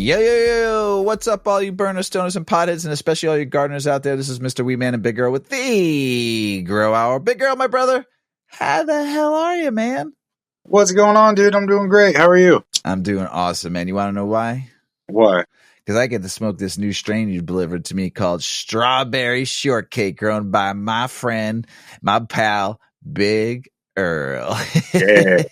Yo, what's up, all you burners, stoners, and potheads, and especially all you gardeners out there? This is Mr. Weedman and Big Earl with the Grow Hour. Big Earl, my brother, how the hell are you, man? What's going on, dude? I'm doing great. How are you? I'm doing awesome, man. You want to know why? Why? Because I get to smoke this new strain you delivered to me called Strawberry Shortcake, grown by my friend, my pal, Big Earl. Yeah.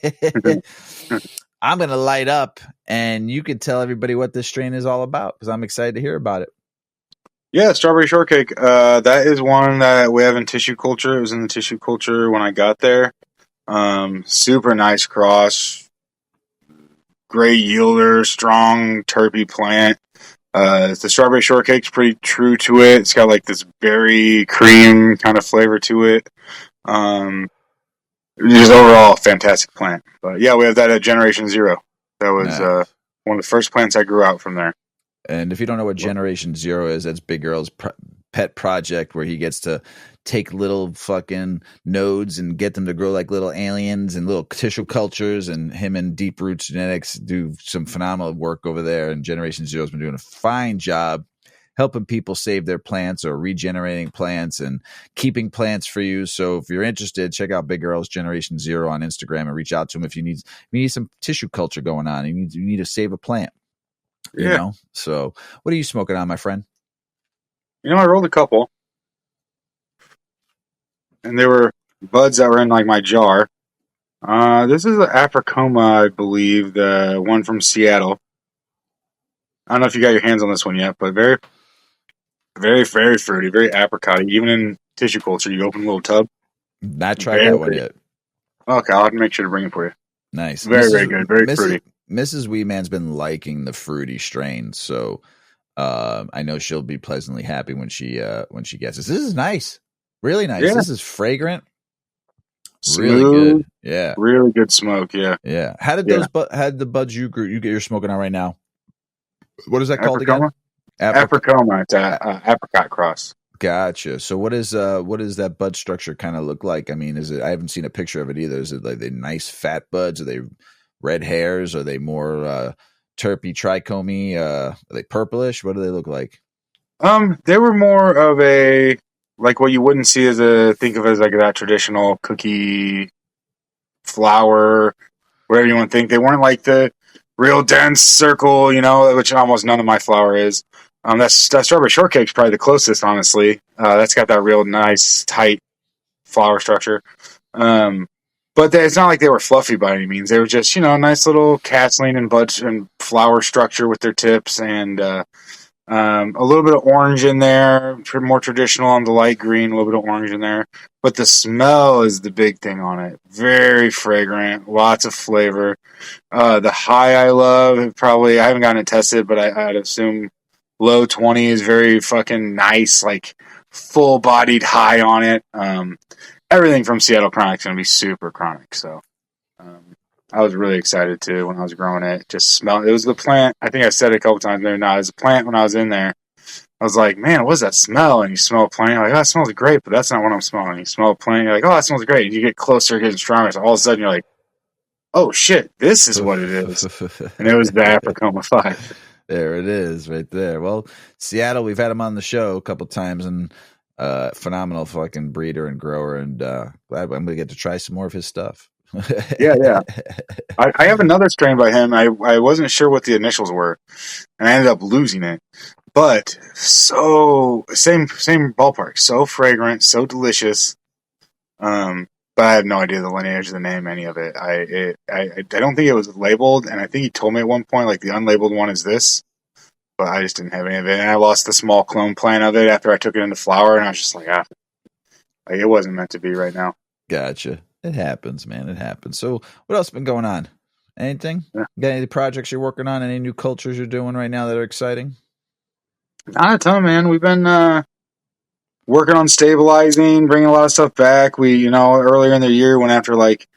I'm going to light up, and you can tell everybody what this strain is all about, because I'm excited to hear about it. Yeah, Strawberry Shortcake. That is one that we have in tissue culture. It was in the tissue culture when I got there. Super nice cross. Great yielder, strong, terpy plant. The Strawberry Shortcake's pretty true to it. It's got like this berry cream kind of flavor to it. Just overall a fantastic plant. But yeah, we have that at Generation Zero. That was one of the first plants I grew out from there. And if you don't know what Generation Zero is, that's Big Earl's pet project where he gets to take little fucking nodes and get them to grow like little aliens and little tissue cultures, and him and Deep Roots Genetics do some phenomenal work over there. And Generation Zero has been doing a fine job helping people save their plants or regenerating plants and keeping plants for you. So if you're interested, check out Big Earl's Generation Zero on Instagram and reach out to him if you need some tissue culture going on. You need to save a plant. You know? So what are you smoking on, my friend? I rolled a couple. And there were buds that were in like my jar. This is an Apricoma, I believe, the one from Seattle. I don't know if you got your hands on this one yet, but very, very, very fruity, very apricot. Even in tissue culture, you open a little tub. Not tried that one yet. Okay, I'll have to make sure to bring it for you. Nice. Very, very good. Very fruity. Mrs. Weeman's been liking the fruity strain, so I know she'll be pleasantly happy when she gets this. This is nice. Really nice. Yeah. This is fragrant. Smooth, really good. Yeah. Really good smoke, yeah. Yeah. How did the buds you're smoking on right now? What is that called again? Apricoma. It's an apricot cross. Gotcha. So what is that bud structure kind of look like? I mean, I haven't seen a picture of it either. Is it like they nice fat buds? Are they red hairs? Are they more terpy, trichomy? Are they purplish? What do they look like? They were more of a like what you wouldn't see think of as like that traditional cookie flower, whatever you want to think. They weren't like the real dense circle, which almost none of my flour is. That Strawberry Shortcake's probably the closest, honestly. That's got that real nice, tight flower structure. But it's not like they were fluffy by any means. They were just, nice little castling and bud and flower structure with their tips, and a little bit of orange in there, more traditional on the light green, a little bit of orange in there. But the smell is the big thing on it. Very fragrant, lots of flavor. The high I love, I haven't gotten it tested, but I'd assume low 20s, very fucking nice, like full-bodied high on it. Everything from Seattle Chronicles is going to be super chronic, so I was really excited too when I was growing it. Just smell it. It was the plant. I think I said it a couple times there. No, it was the plant when I was in there. I was like, man, what is that smell? And you smell a plant, you're like, oh, that smells great, but that's not what I'm smelling. You smell a plant, you're like, oh, that smells great. And you get closer, getting stronger. So all of a sudden you're like, oh shit, this is what it is. And it was the Apricoma 5. There it is, right there. Well, Seattle, we've had him on the show a couple times, and phenomenal fucking breeder and grower, and glad I'm going to get to try some more of his stuff. Yeah. I have another strain by him. I wasn't sure what the initials were, and I ended up losing it. But so same ballpark. So fragrant, so delicious. But I have no idea the lineage, the name, any of it. I don't think it was labeled, and I think he told me at one point like the unlabeled one is this. But I just didn't have any of it, and I lost the small clone plant of it after I took it into flower, and I was just like, it wasn't meant to be right now. Gotcha. It happens, man. It happens. So what else has been going on? Anything? Yeah. Got any projects you're working on? Any new cultures you're doing right now that are exciting? Not a ton, man. We've been working on stabilizing, bringing a lot of stuff back. We, earlier in the year went after like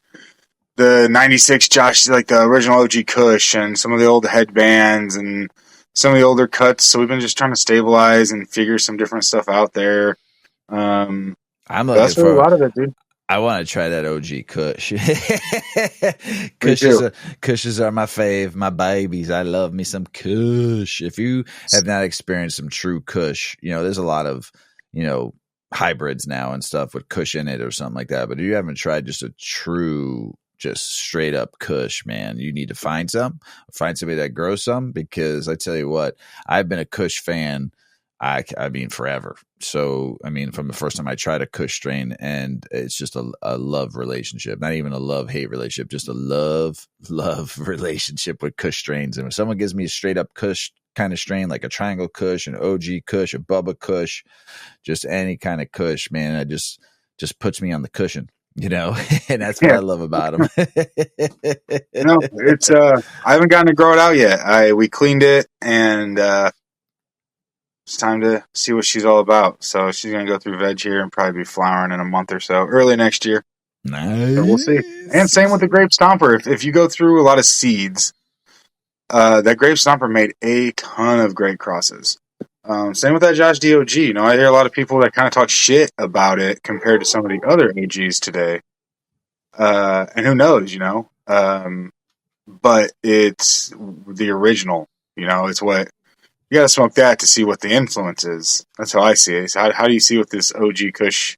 the 96 Josh, like the original OG Kush and some of the old headbands and some of the older cuts. So we've been just trying to stabilize and figure some different stuff out there. I'm looking for a lot of it, dude. I want to try that OG Kush. Me too. Kushes are my fave, my babies. I love me some Kush. If you have not experienced some true Kush, there's a lot of, hybrids now and stuff with Kush in it or something like that. But if you haven't tried just a true, just straight up Kush, man, you need to find somebody that grows some, because I tell you what, I've been a Kush fan. I mean, forever. So, I mean, from the first time I tried a Kush strain, and it's just a love relationship, not even a love-hate relationship, just a love relationship with Kush strains. And if someone gives me a straight up Kush kind of strain, like a Triangle Kush, an OG Kush, a Bubba Kush, just any kind of Kush, man, it just puts me on the cushion, and that's what Yeah. I love about them. It's I haven't gotten to grow it out yet. We cleaned it, and it's time to see what she's all about. So she's gonna go through veg here and probably be flowering in a month or so, early next year. Nice. So we'll see. And same with the grape stomper. If you go through a lot of seeds, that grape stomper made a ton of great crosses. Same with that Josh DOG. I hear a lot of people that kind of talk shit about it compared to some of the other AGs today. And who knows, but it's the original. It's what you got to smoke that to see what the influence is. That's how I see it. So how do you see what this OG Kush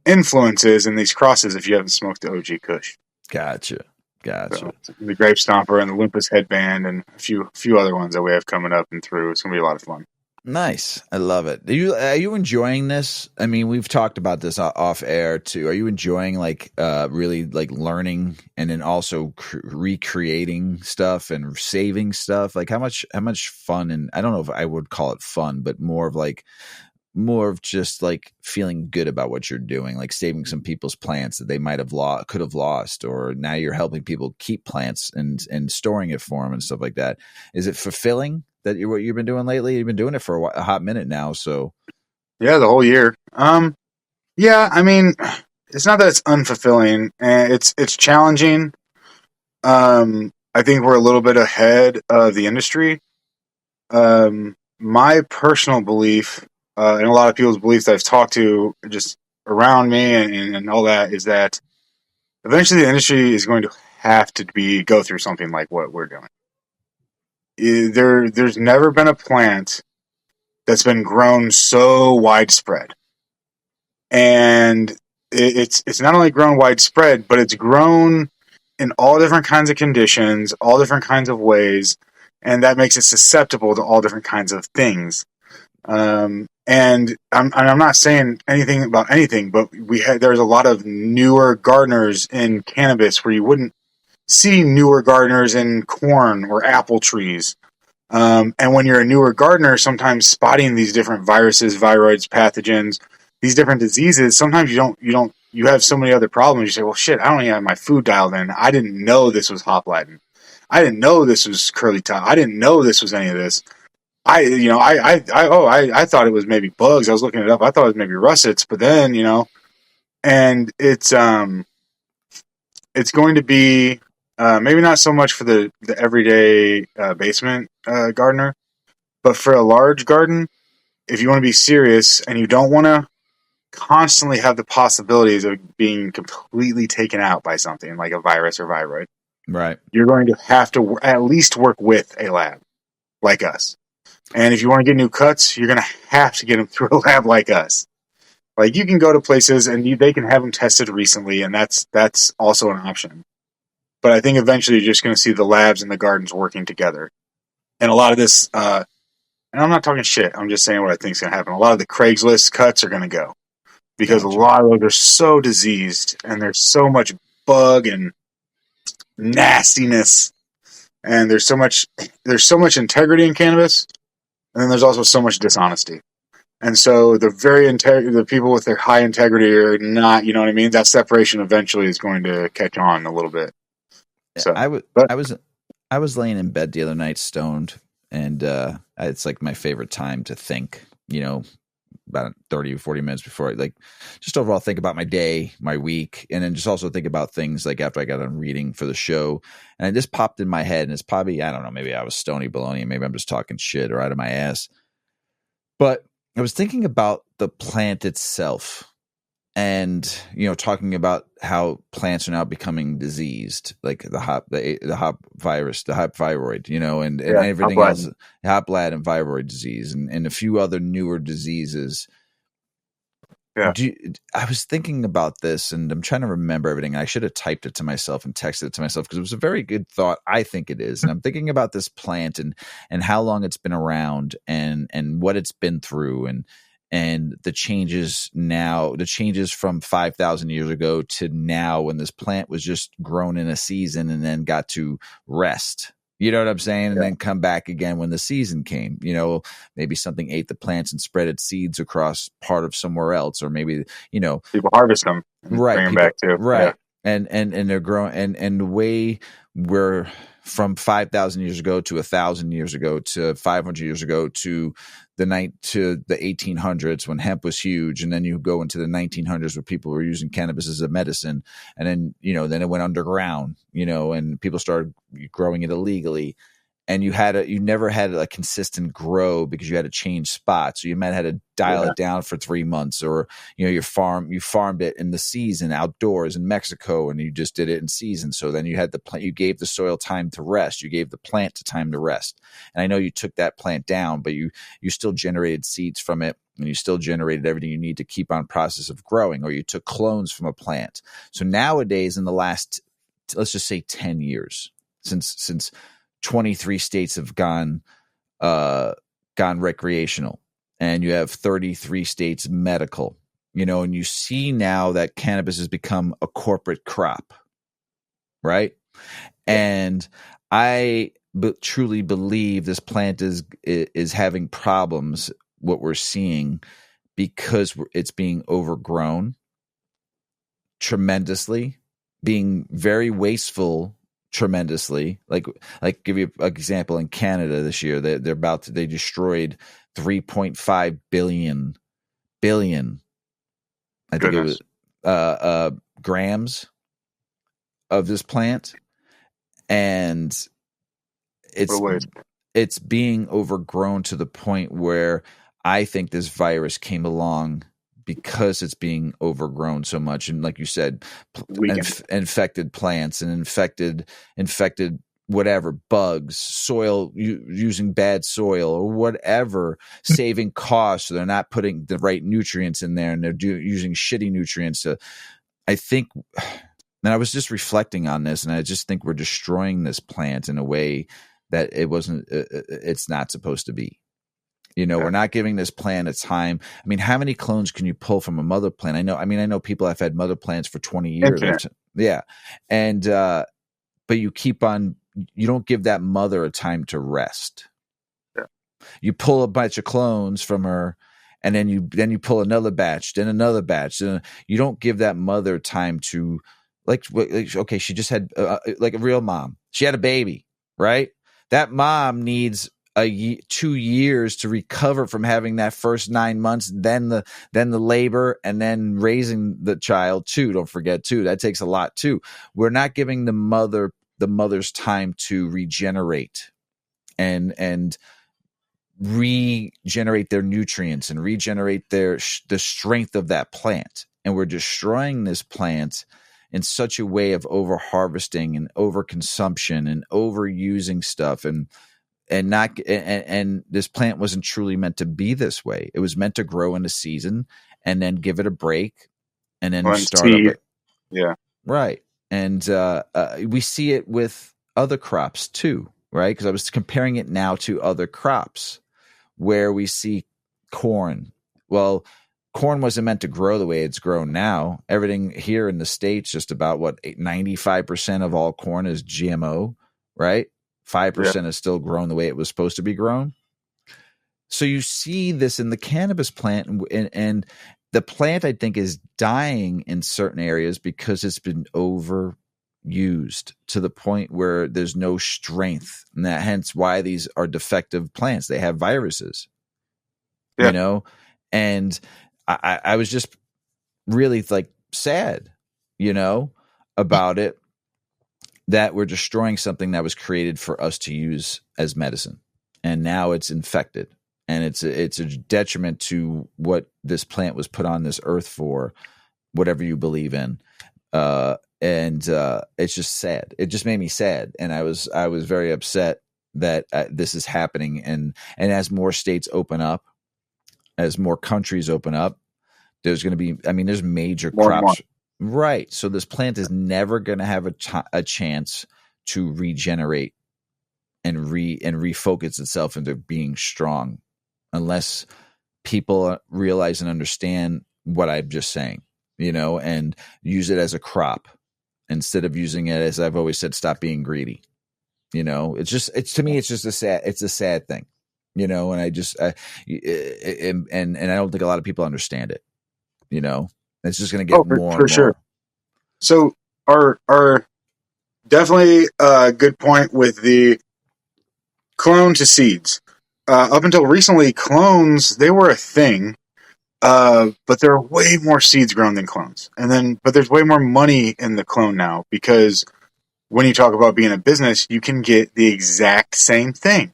influence is in these crosses if you haven't smoked the OG Kush? Gotcha. So, the Grape Stomper and the Olympus headband and a few other ones that we have coming up and through. It's gonna be a lot of fun. Nice. I love it. Are you enjoying this? I mean, we've talked about this off air too. Are you enjoying really learning and then also recreating stuff and saving stuff? Like how much fun, and I don't know if I would call it fun, but more of just feeling good about what you're doing, like saving some people's plants that they might have could have lost, or now you're helping people keep plants and storing it for them and stuff like that. Is it fulfilling? That what you've been doing lately? You've been doing it for a hot minute now, so yeah, the whole year. Yeah, I mean, it's not that it's unfulfilling. It's challenging. I think we're a little bit ahead of the industry. My personal belief, and a lot of people's beliefs that I've talked to just around me and all that, is that eventually the industry is going to have to go through something like what we're doing. There's never been a plant that's been grown so widespread, and it's not only grown widespread, but it's grown in all different kinds of conditions, all different kinds of ways, and that makes it susceptible to all different kinds of things. And I'm not saying anything about anything, but there's a lot of newer gardeners in cannabis where you wouldn't see newer gardeners in corn or apple trees. And when you're a newer gardener, sometimes spotting these different viruses, viroids, pathogens, these different diseases, sometimes you have so many other problems. You say, well, shit, I don't even have my food dialed in. I didn't know this was hoplite. I didn't know this was curly top. I didn't know this was any of this. I thought it was maybe bugs. I was looking it up. I thought it was maybe russets, but then, and it's going to be maybe not so much for the everyday basement gardener, but for a large garden, if you want to be serious and you don't want to constantly have the possibilities of being completely taken out by something like a virus or viroid, right, you're going to have to at least work with a lab like us. And if you want to get new cuts, you're going to have to get them through a lab like us. Like you can go to places and they can have them tested recently, and that's also an option. But I think eventually you're just going to see the labs and the gardens working together. And a lot of this, and I'm not talking shit, I'm just saying what I think is going to happen. A lot of the Craigslist cuts are going to go because a lot of those are so diseased and there's so much bug and nastiness, and there's so much integrity in cannabis, and then there's also so much dishonesty. And so the people with their high integrity are not, you know what I mean? That separation eventually is going to catch on a little bit. So I was laying in bed the other night stoned, and it's like my favorite time to think, about 30 or 40 minutes before I just overall think about my day, my week, and then just also think about things like after I got done reading for the show. And it just popped in my head, and it's probably, I don't know, maybe I was stony baloney, maybe I'm just talking shit or out of my ass. But I was thinking about the plant itself and talking about how plants are now becoming diseased, like the hop virus, the hop viroid, and everything else, hop lad and viroid disease, and a few other newer diseases. Yeah. I was thinking about this, and I'm trying to remember everything. I should have typed it to myself and texted it to myself because it was a very good thought. I think it is, and I'm thinking about this plant and how long it's been around and what it's been through and the changes now, the changes from 5,000 years ago to now, when this plant was just grown in a season and then got to rest. You know what I'm saying? And then come back again when the season came. Maybe something ate the plants and spread its seeds across part of somewhere else, or maybe people harvest them, and right? Bring them back too, right? Yeah. And they're growing, and the way we're from 5,000 years ago to 1,000 years ago to 500 years ago to the 1800s when hemp was huge, and then you go into the 1900s where people were using cannabis as a medicine, and then then it went underground, and people started growing it illegally. And you never had a consistent grow because you had to change spots. So you might have had to dial it down for 3 months, or you farmed it in the season outdoors in Mexico, and you just did it in season. So then you had you gave the soil time to rest. You gave the plant time to rest. And I know you took that plant down, but you still generated seeds from it, and you still generated everything you need to keep on process of growing, or you took clones from a plant. So nowadays, in the last, let's just say 10 years, since 23 states have gone recreational, and you have 33 states medical, and you see now that cannabis has become a corporate crop, right? And I truly believe this plant is having problems, what we're seeing, because it's being overgrown tremendously, being very wasteful tremendously. Like give you an example. In Canada this year, they destroyed 3.5 billion I think it was grams of this plant, and it's being overgrown to the point where I think this virus came along because it's being overgrown so much. And like you said, infected plants and infected whatever, bugs, soil, using bad soil or whatever, saving costs. So they're not putting the right nutrients in there, and they're using shitty nutrients. I think, and I was just reflecting on this, and I just think we're destroying this plant in a way that it's not supposed to be. We're not giving this plant a time. I mean, how many clones can you pull from a mother plant? I know people have had mother plants for 20 years. Infinite. Yeah. And, but you don't give that mother a time to rest. Yeah. You pull a bunch of clones from her, and then you pull another batch, then another batch. Then you don't give that mother time to, okay, she just had like a real mom. She had a baby, right? That mom needs 2 years to recover from having that first 9 months, then the labor, and then raising the child too. Don't forget too, that takes a lot too. We're not giving the mother's time to regenerate and regenerate their nutrients and regenerate the strength of that plant. And we're destroying this plant in such a way of over harvesting and over consumption and overusing stuff, and this plant wasn't truly meant to be this way. It was meant to grow in a season and then give it a break and then start up. Yeah. Right. And we see it with other crops too, right? Because I was comparing it now to other crops where we see corn. Well, corn wasn't meant to grow the way it's grown now. Everything here in the States, just about 95% of all corn is GMO, right? 5% is still grown the way it was supposed to be grown. So you see this in the cannabis plant, and the plant, I think, is dying in certain areas because it's been overused to the point where there's no strength, and hence why these are defective plants. They have viruses, and I was just really sad, about it, that we're destroying something that was created for us to use as medicine, and now it's infected, and it's a detriment to what this plant was put on this earth for, whatever you believe in. And it's just sad. It just made me sad. And I was very upset that this is happening. And as more states open up, as more countries open up, there's going to be, I mean, there's major More and crops. Right. So this plant is never going to have a chance to regenerate and refocus itself into being strong unless people realize and understand what I'm just saying, and use it as a crop instead of using it, as I've always said, stop being greedy. To me, it's just a sad thing, and I just, and I don't think a lot of people understand it, it's just going to get more and more. Sure. So our definitely a good point with the clone to seeds. Up until recently, clones, they were a thing. But there are way more seeds grown than clones. But there's way more money in the clone now, because when you talk about being a business, you can get the exact same thing.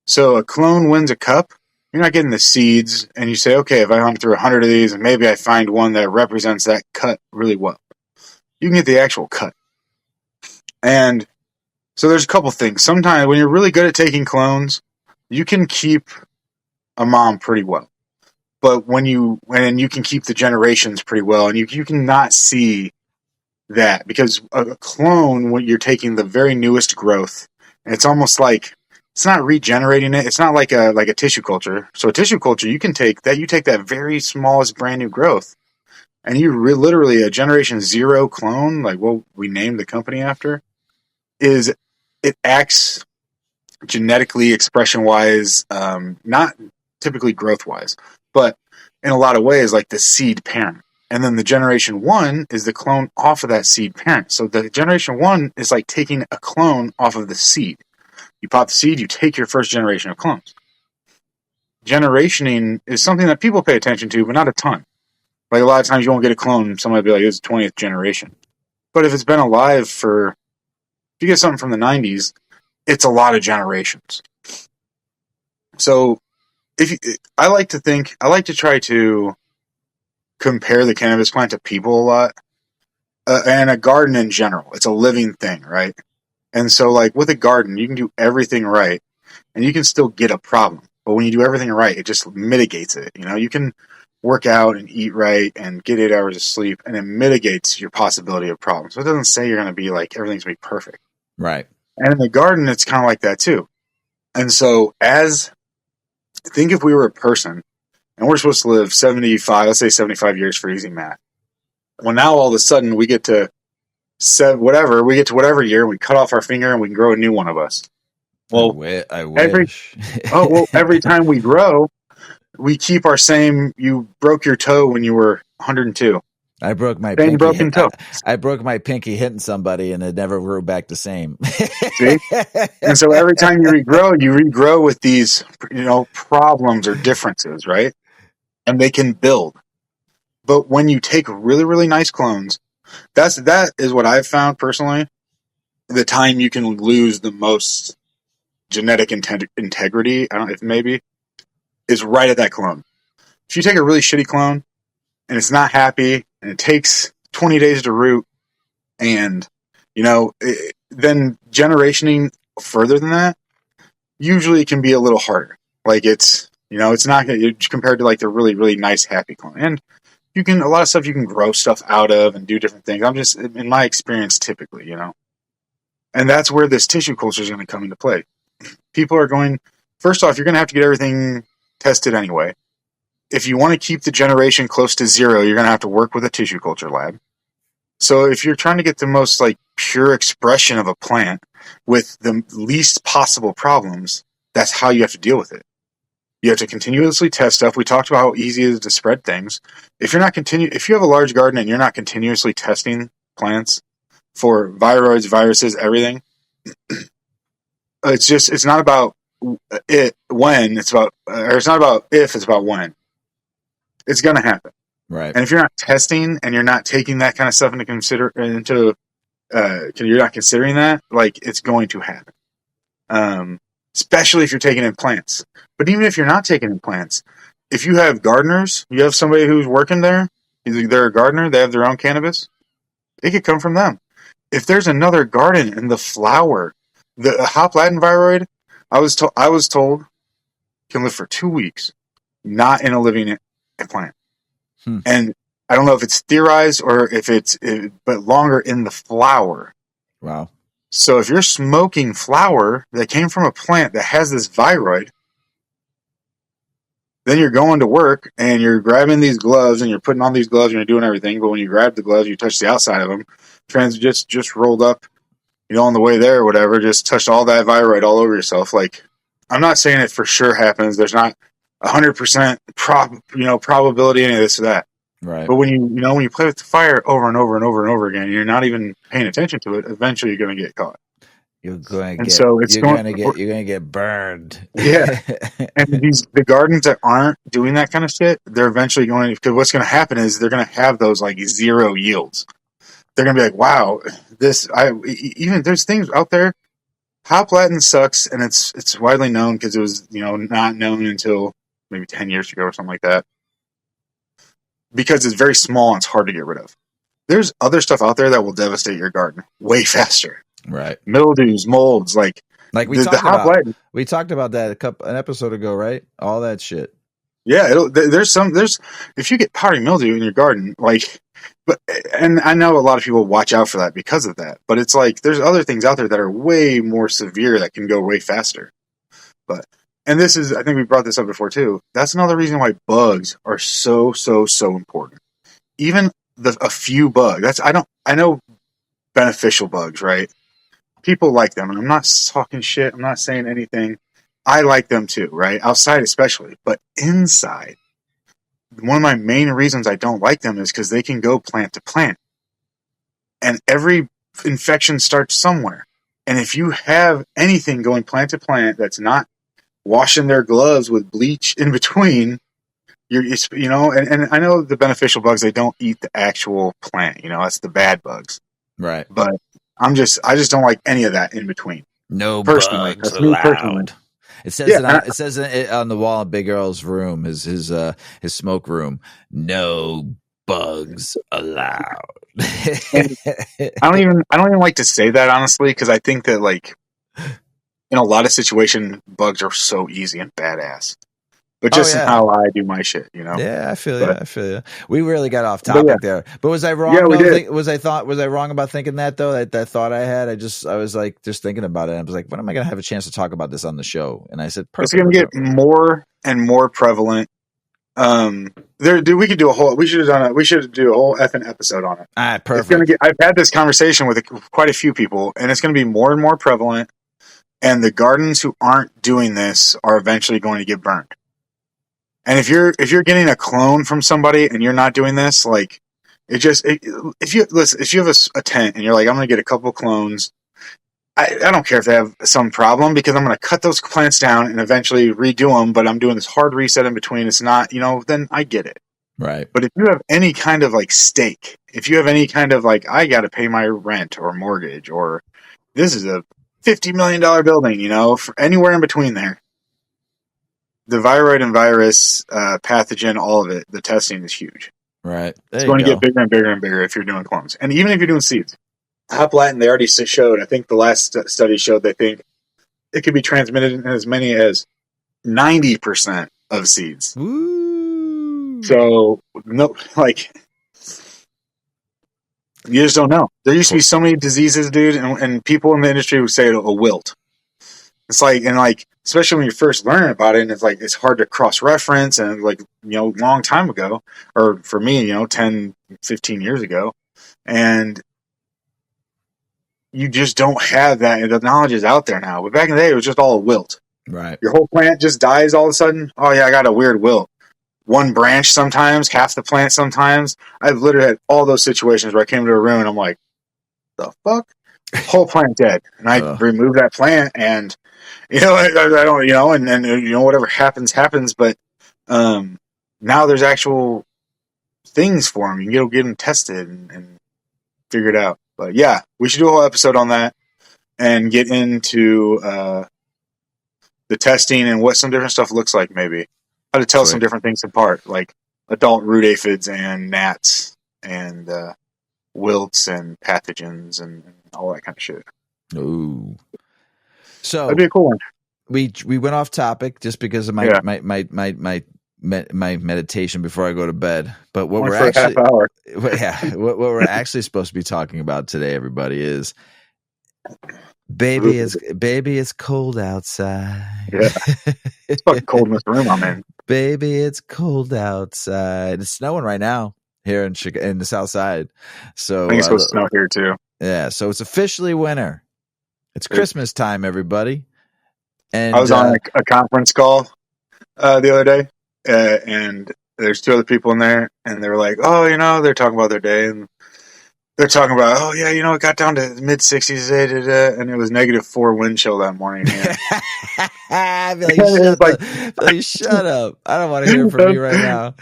So a clone wins a cup, you're not getting the seeds, and you say, okay, if I hunt through 100 of these and maybe I find one that represents that cut really well, you can get the actual cut. And so there's a couple things. Sometimes when you're really good at taking clones, you can keep a mom pretty well. But when you can keep the generations pretty well, and you can not see that, because a clone, when you're taking the very newest growth, and it's almost like it's not regenerating it. It's not like a tissue culture. So a tissue culture, you take that very smallest brand new growth, and you literally a generation 0 clone, like what we named the company after, it acts genetically, expression wise, not typically growth wise, but in a lot of ways like the seed parent. And then the generation 1 is the clone off of that seed parent. So the generation 1 is like taking a clone off of the seed. You pop the seed, you take your first generation of clones. Generationing is something that people pay attention to, but not a ton. Like a lot of times you won't get a clone, somebody will be like, it's the 20th generation. But if it's been alive if you get something from the 90s, it's a lot of generations. So I like to try to compare the cannabis plant to people a lot, and a garden in general. It's a living thing, right? And so, like with a garden, you can do everything right, and you can still get a problem. But when you do everything right, it just mitigates it. You can work out and eat right and get 8 hours of sleep, and it mitigates your possibility of problems. So it doesn't say you're going to be like everything's going to be perfect, right? And in the garden, it's kind of like that too. And so, think if we were a person, and we're supposed to live 75, let's say 75 years for easy math. Well, now all of a sudden we get to whatever year, and we cut off our finger and we can grow a new one of us. Well, I wish. Every time we grow, we keep our same. You broke your toe when you were 102. I broke my broken toe. I broke my pinky hitting somebody, and it never grew back the same. See? And so every time you regrow with these, problems or differences, right? And they can build. But when you take really, really nice clones, that is what I've found personally. The time you can lose the most genetic integrity, I don't know if maybe, is right at that clone. If you take a really shitty clone and it's not happy and it takes 20 days to root, and then generationing further than that usually can be a little harder. Like it's not compared to like the really, really nice happy clone. And a lot of stuff you can grow stuff out of and do different things. I'm just, in my experience, typically, and that's where this tissue culture is going to come into play. People are going, first off, you're going to have to get everything tested anyway. If you want to keep the generation close to 0, you're going to have to work with a tissue culture lab. So if you're trying to get the most like pure expression of a plant with the least possible problems, that's how you have to deal with it. You have to continuously test stuff. We talked about how easy it is to spread things. If you have a large garden and you're not continuously testing plants for viroids, viruses, everything, it's not about it when, it's not about if, it's about when. It's going to happen. Right. And if you're not testing and you're not taking that kind of stuff you're not considering that, like, it's going to happen. Especially if you're taking in plants. But even if you're not taking in plants, if you have gardeners, you have somebody who's working there, They're a gardener. They have their own cannabis. It could come from them. If there's another garden in the flower, the hop Latin viroid, I was told can live for 2 weeks, not in a living plant. And I don't know if it's theorized or if but longer in the flower. Wow. So if you're smoking flower that came from a plant that has this viroid, then you're going to work and you're grabbing these gloves and you're putting on these gloves and you're doing everything. But when you grab the gloves, you touch the outside of them. Just rolled up, on the way there or whatever, just touched all that viroid all over yourself. Like, I'm not saying it for sure happens. There's not 100% probability any of this or that. Right. But when you play with the fire over and over and over and over again, and you're not even paying attention to it, eventually you're going to get caught. You're going to get burned. Yeah. And the gardens that aren't doing that kind of shit, they're eventually going, because what's going to happen is they're going to have those like 0 yields. They're going to be like, wow, even there's things out there. Hop Latin sucks, and it's widely known because it was, not known until maybe 10 years ago or something like that. Because it's very small and it's hard to get rid of. There's other stuff out there that will devastate your garden way faster. Right. Mildews, molds, like we talked about that an episode ago, right? All that shit. Yeah, there's if you get powdery mildew in your garden, and I know a lot of people watch out for that because of that, but it's like there's other things out there that are way more severe that can go way faster. And this is, I think we brought this up before too. That's another reason why bugs are so important. Even a few bugs. I know beneficial bugs, right? People like them, and I'm not talking shit. I'm not saying anything. I like them too, right? Outside especially, but inside, one of my main reasons I don't like them is because they can go plant to plant, and every infection starts somewhere. And if you have anything going plant to plant that's not washing their gloves with bleach in between, and I know the beneficial bugs, they don't eat the actual plant, that's the bad bugs. Right. But I just don't like any of that in between. No personally. Bugs allowed. It says it on the wall in Big Earl's room, his smoke room. No bugs allowed. I don't even like to say that, honestly, because I think that in a lot of situations, bugs are so easy and badass. But just in how I do my shit, Yeah, I feel you. We really got off topic there. But was I wrong? Yeah, we did. Was I wrong about thinking that though? That thought I had. I was like just thinking about it. I was like, when am I going to have a chance to talk about this on the show? And I said, perfect. It's going to get more and more prevalent. We should do a whole effing episode on it. All right, perfect. I've had this conversation with quite a few people, and it's going to be more and more prevalent. And the gardens who aren't doing this are eventually going to get burned. And if you're getting a clone from somebody and you're not doing this, if you have a tent and you're like, I'm going to get a couple clones, I don't care if they have some problem, because I'm going to cut those plants down and eventually redo them, but I'm doing this hard reset in between. It's not, then I get it. Right. But if you have any kind of stake, if you have any kind of I got to pay my rent or mortgage, or this is a $50 million building, for anywhere in between there, the viroid and virus, pathogen, all of it, the testing is huge. Right. It's going to get bigger and bigger and bigger if you're doing clones. And even if you're doing seeds. Hop Latin, they already showed, I think the last study showed they think it could be transmitted in as many as 90% of seeds. Ooh. So, no, you just don't know. There used to be so many diseases, dude, and people in the industry would say it'll wilt. It's especially when you're first learning about it, and it's hard to cross-reference, and long time ago, or for me, 10, 15 years ago, and you just don't have that. The knowledge is out there now, but back in the day, it was just all a wilt. Right. Your whole plant just dies all of a sudden. Oh yeah, I got a weird wilt. One branch sometimes, half the plant sometimes. I've literally had all those situations where I came to a room and I'm like, the fuck? Whole plant dead. And I removed that plant, and I don't, and whatever happens, but now there's actual things for them. You can get them tested and figure it out. But yeah, we should do a whole episode on that and get into the testing and what some different stuff looks like, maybe how to tell some different things apart. adult root aphids and gnats and wilts and pathogens and all that kind of shit. Ooh. So that'd be a cool one. We went off topic just because of my meditation before I go to bed. But what Only we're for actually a half hour. what we're actually supposed to be talking about today, everybody, is baby it's cold outside. Yeah. It's fucking cold in this room I'm in. Baby, it's cold outside. It's snowing right now here in the South Side. So I think it's supposed to snow here too. Yeah, so it's officially winter. It's Christmas time, everybody. And I was on a conference call the other day, and there's two other people in there, and they were like, "Oh, they're talking about their day, and they're talking about, oh yeah, it got down to mid-60s today, and it was -4 wind chill that morning." I'd be like, shut up! I don't want to hear from you right now.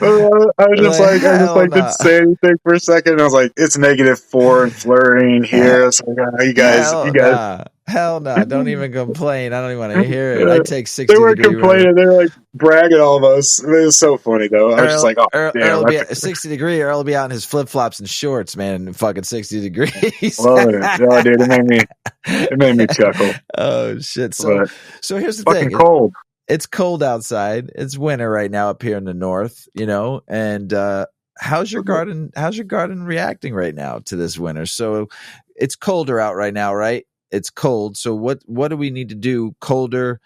I didn't say anything for a second. I was like, it's -4 and flurrying here. It's like, you guys. Hell no! Don't even complain. I don't even want to hear it. I take 60. They weren't complaining. They were like bragging all of us. It was so funny though. I was just like, oh, Earl be 60-degree. Earl will be out in his flip flops and shorts, man. Fucking 60 degrees. Love it. Oh, dude, it made me chuckle. Oh shit! So here's the fucking thing. Cold. It's cold outside. It's winter right now up here in the north. And how's your garden? How's your garden reacting right now to this winter? So it's colder out right now, right? It's cold. So what do we need to do? Colder,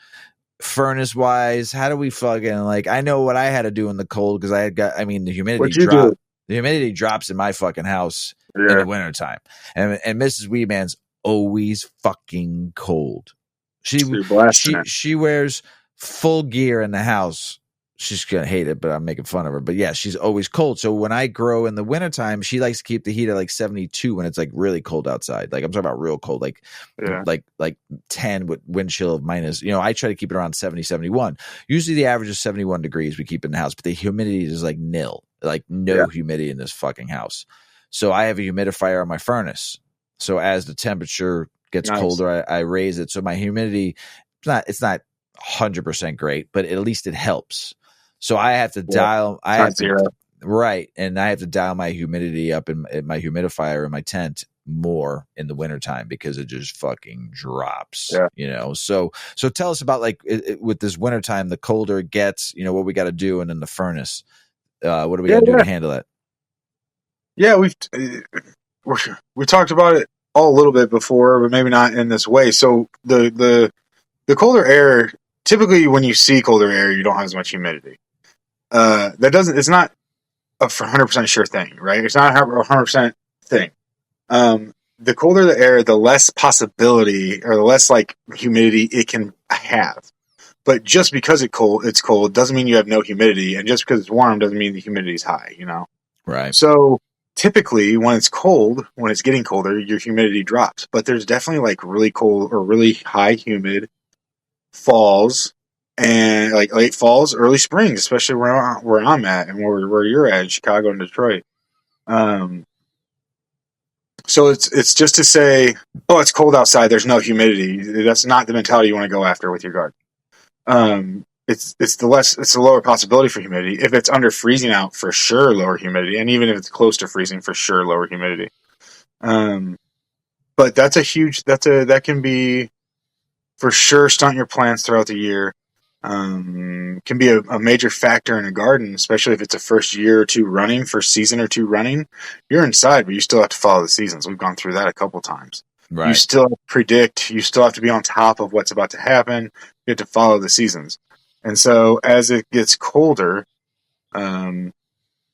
furnace wise? How do we fucking I know what I had to do in the cold because the humidity dropped. The humidity drops in my fucking house in the wintertime. And Mrs. Weedman's always fucking cold. She wears full gear in the house. She's going to hate it, but I'm making fun of her. But yeah, she's always cold. So when I grow in the wintertime, she likes to keep the heat at 72 when it's really cold outside. I'm talking about real cold, like 10 with wind chill of minus. I try to keep it around 70, 71. Usually the average is 71 degrees we keep in the house, but the humidity is nil, no humidity in this fucking house. So I have a humidifier on my furnace. So as the temperature gets colder, I raise it. So my humidity, it's not 100% great, but at least it helps. So I have to dial. Right, and I have to dial my humidity up in my humidifier in my tent more in the wintertime because it just fucking drops. So tell us about with this wintertime, the colder it gets, what we got to do, and then the furnace. What do we got to do to handle that? Yeah, we talked about it all a little bit before, but maybe not in this way. So the colder air, typically when you see colder air, you don't have as much humidity. It's not a 100% sure thing, right? It's not a 100% thing. The colder the air, the less possibility or the less humidity it can have. But just because it's cold doesn't mean you have no humidity, and just because it's warm doesn't mean the humidity is high, Right. So typically when it's cold, when it's getting colder, your humidity drops. But there's definitely really cold or really high humid falls and late falls, early springs, especially where I'm at and where you're at in Chicago and Detroit. So it's just to say, oh, it's cold outside, there's no humidity. That's not the mentality you want to go after with your garden. It's the lower possibility for humidity. If it's under freezing out, for sure lower humidity, and even if it's close to freezing, for sure lower humidity. But that can be for sure stunt your plants throughout the year. Can be a major factor in a garden, especially if it's a first year or two running, first season or two running. You're inside, but you still have to follow the seasons. We've gone through that a couple times. Right. You still have to predict. You still have to be on top of what's about to happen. You have to follow the seasons. And so as it gets colder,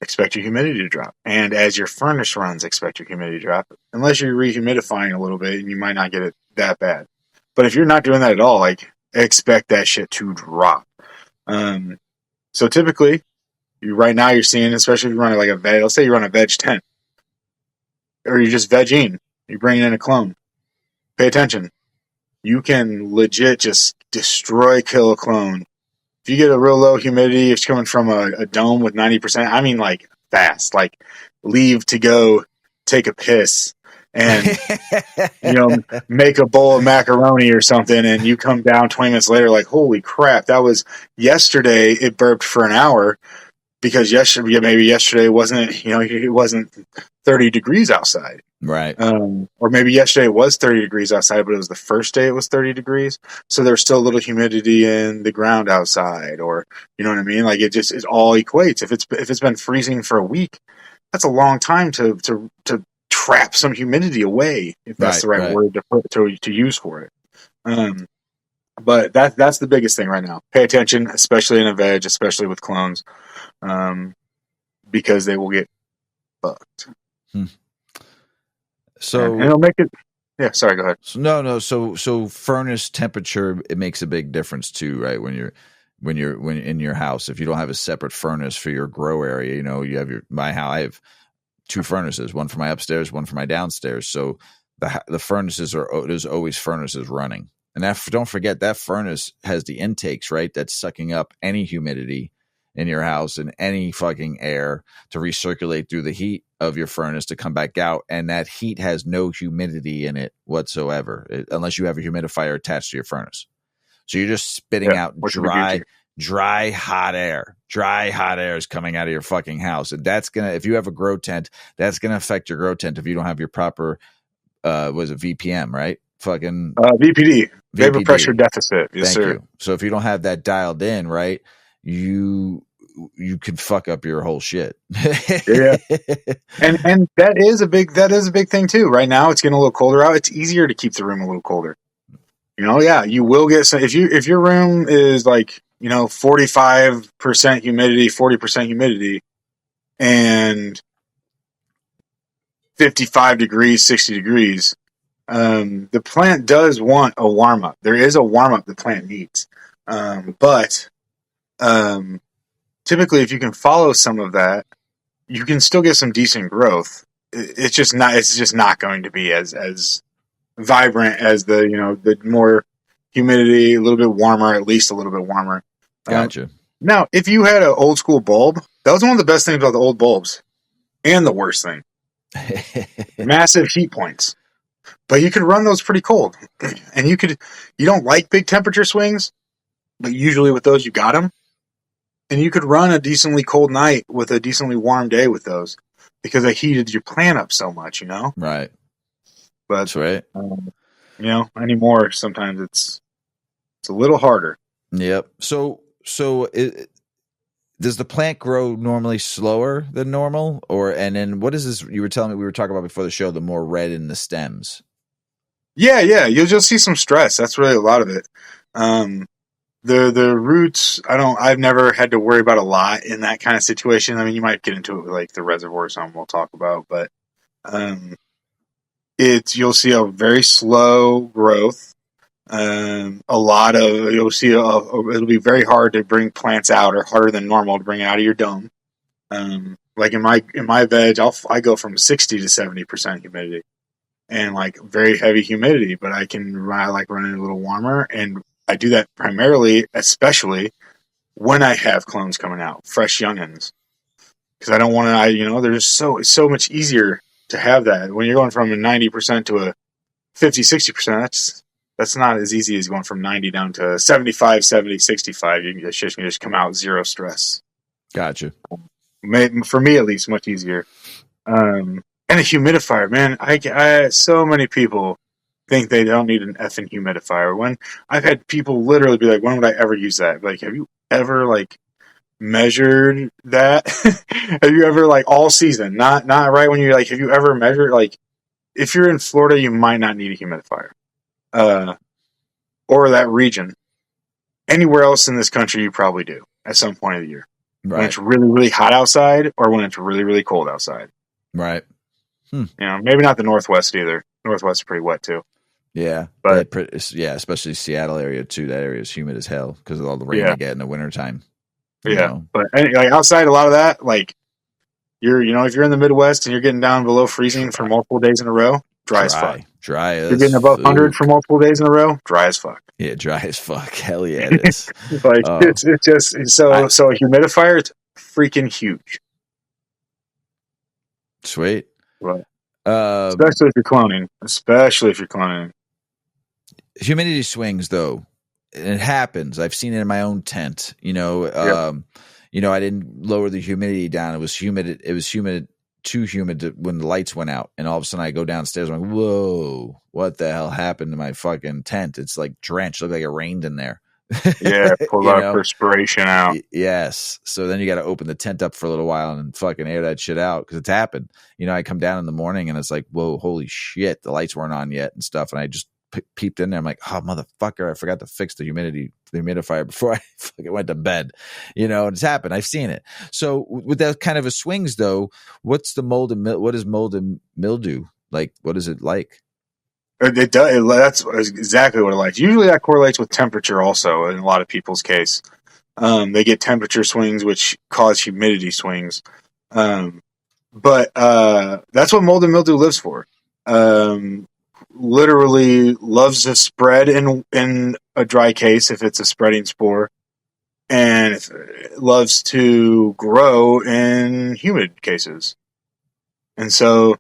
expect your humidity to drop. And as your furnace runs, expect your humidity to drop. Unless you're rehumidifying a little bit, and you might not get it that bad. But if you're not doing that at all, expect that shit to drop. So typically, right now you're seeing, especially if you run a veg, let's say you run a veg tent, or you're just vegging, you're bringing in a clone. Pay attention. You can legit just kill a clone. If you get a real low humidity, if it's coming from a dome with 90%, I mean fast, leave to go take a piss and make a bowl of macaroni or something, and you come down 20 minutes later holy crap, that was yesterday, it burped for an hour, because maybe yesterday wasn't, it wasn't 30 degrees outside. Right. Or maybe yesterday it was 30 degrees outside, but it was the first day it was 30 degrees. So there's still a little humidity in the ground outside, or, you know what I mean? Like it all equates. If it's been freezing for a week, that's a long time to trap some humidity away, if that's the right word to use for it. But that's the biggest thing right now. Pay attention, especially in a veg, especially with clones, because they will get fucked. So and it'll make it. Yeah, sorry. Go ahead. No. So furnace temperature, it makes a big difference too, right? When in your house, if you don't have a separate furnace for your grow area, you have my house. I have 2 furnaces, one for my upstairs, one for my downstairs. So the furnaces there's always furnaces running. And don't forget that furnace has the intakes, right? That's sucking up any humidity in your house and any fucking air to recirculate through the heat of your furnace to come back out. And that heat has no humidity in it whatsoever, unless you have a humidifier attached to your furnace. So you're just spitting out dry, hot air. Dry, hot air is coming out of your fucking house. And that's if you have a grow tent, that's going to affect your grow tent if you don't have your proper, was it VPM, right? Fucking VPD. Vapor pressure deficit. Yes, Thank sir. you. So if you don't have that dialed in, right, you could fuck up your whole shit. Yeah. And that is a big thing too. Right now it's getting a little colder out. It's easier to keep the room a little colder. You will get some, if your room is like, 45% humidity, 40% humidity, and 55 degrees, 60 degrees, the plant does want a warm up. There is a warm up the plant needs. But typically if you can follow some of that, you can still get some decent growth. It's just not going to be as vibrant as the more humidity, a little bit warmer, at least a little bit warmer. Gotcha. Now, if you had an old school bulb, that was one of the best things about the old bulbs, and the worst thing, massive heat points. But you could run those pretty cold, and you don't like big temperature swings, but usually with those you got them, and you could run a decently cold night with a decently warm day with those because they heated your plant up so much, Right. But that's right. Anymore sometimes it's a little harder. Yep. So does the plant grow normally slower than normal, and then what is this? You were telling me, we were talking about before the show, the more red in the stems. Yeah. You'll just see some stress. That's really a lot of it. The roots, I've never had to worry about a lot in that kind of situation. I mean, you might get into it with like the reservoir or something we'll talk about, but you'll see a very slow growth. You'll see it'll be very hard to bring plants out, or harder than normal to bring out of your dome. Like in my veg, I go from 60 to 70% humidity, and like very heavy humidity, but I like running a little warmer, and I do that primarily, especially when I have clones coming out, fresh youngins, because I don't want to. There's so much easier to have that when you're going from a 90% to a 50-60%. That's not as easy as going from 90 down to 75, 70, 65. You can just come out zero stress. Gotcha. For me, at least, much easier. And a humidifier, man. So many people think they don't need an effing humidifier. When I've had people literally be like, "When would I ever use that?" Like, have you ever measured that? Have you ever all season? Not right when you're like, have you ever measured if you're in Florida, you might not need a humidifier. Or that region. Anywhere else in this country, you probably do at some point of the year. Right. When it's really, really hot outside, or when it's really, really cold outside. Right. Maybe not the Northwest either. Northwest is pretty wet too. Yeah. But especially Seattle area too. That area is humid as hell because of all the rain they get in the wintertime. But outside, a lot of that, you're, if you're in the Midwest and you're getting down below freezing for multiple days in a row, dry as fuck. Dry as you're getting above 100 for multiple days in a row, dry as fuck. Yeah, dry as fuck. Hell yeah, it is. It's just so a humidifier, it's freaking huge. Sweet. Right. Especially if you're cloning. Humidity swings, though. It happens. I've seen it in my own tent. I didn't lower the humidity down. It was humid. It was humid, too humid when the lights went out. And all of a sudden I go downstairs. I'm like, whoa, what the hell happened to my fucking tent? It's like drenched. Looked like it rained in there. Yeah, pull that perspiration out. Yes. So then you got to open the tent up for a little while and fucking air that shit out because it's happened. I come down in the morning and it's like, whoa, holy shit, the lights weren't on yet and stuff. And I just peeped in there. I'm like, oh, motherfucker, I forgot to fix the humidifier before I fucking went to bed. And it's happened. I've seen it. So with that kind of a swings, though, what's the mold and what is mold and mildew like? What is it like? It does. That's exactly what it likes. Usually that correlates with temperature also in a lot of people's case. They get temperature swings, which cause humidity swings. But that's what mold and mildew lives for. Literally loves to spread in a dry case if it's a spreading spore, and it loves to grow in humid cases. And so,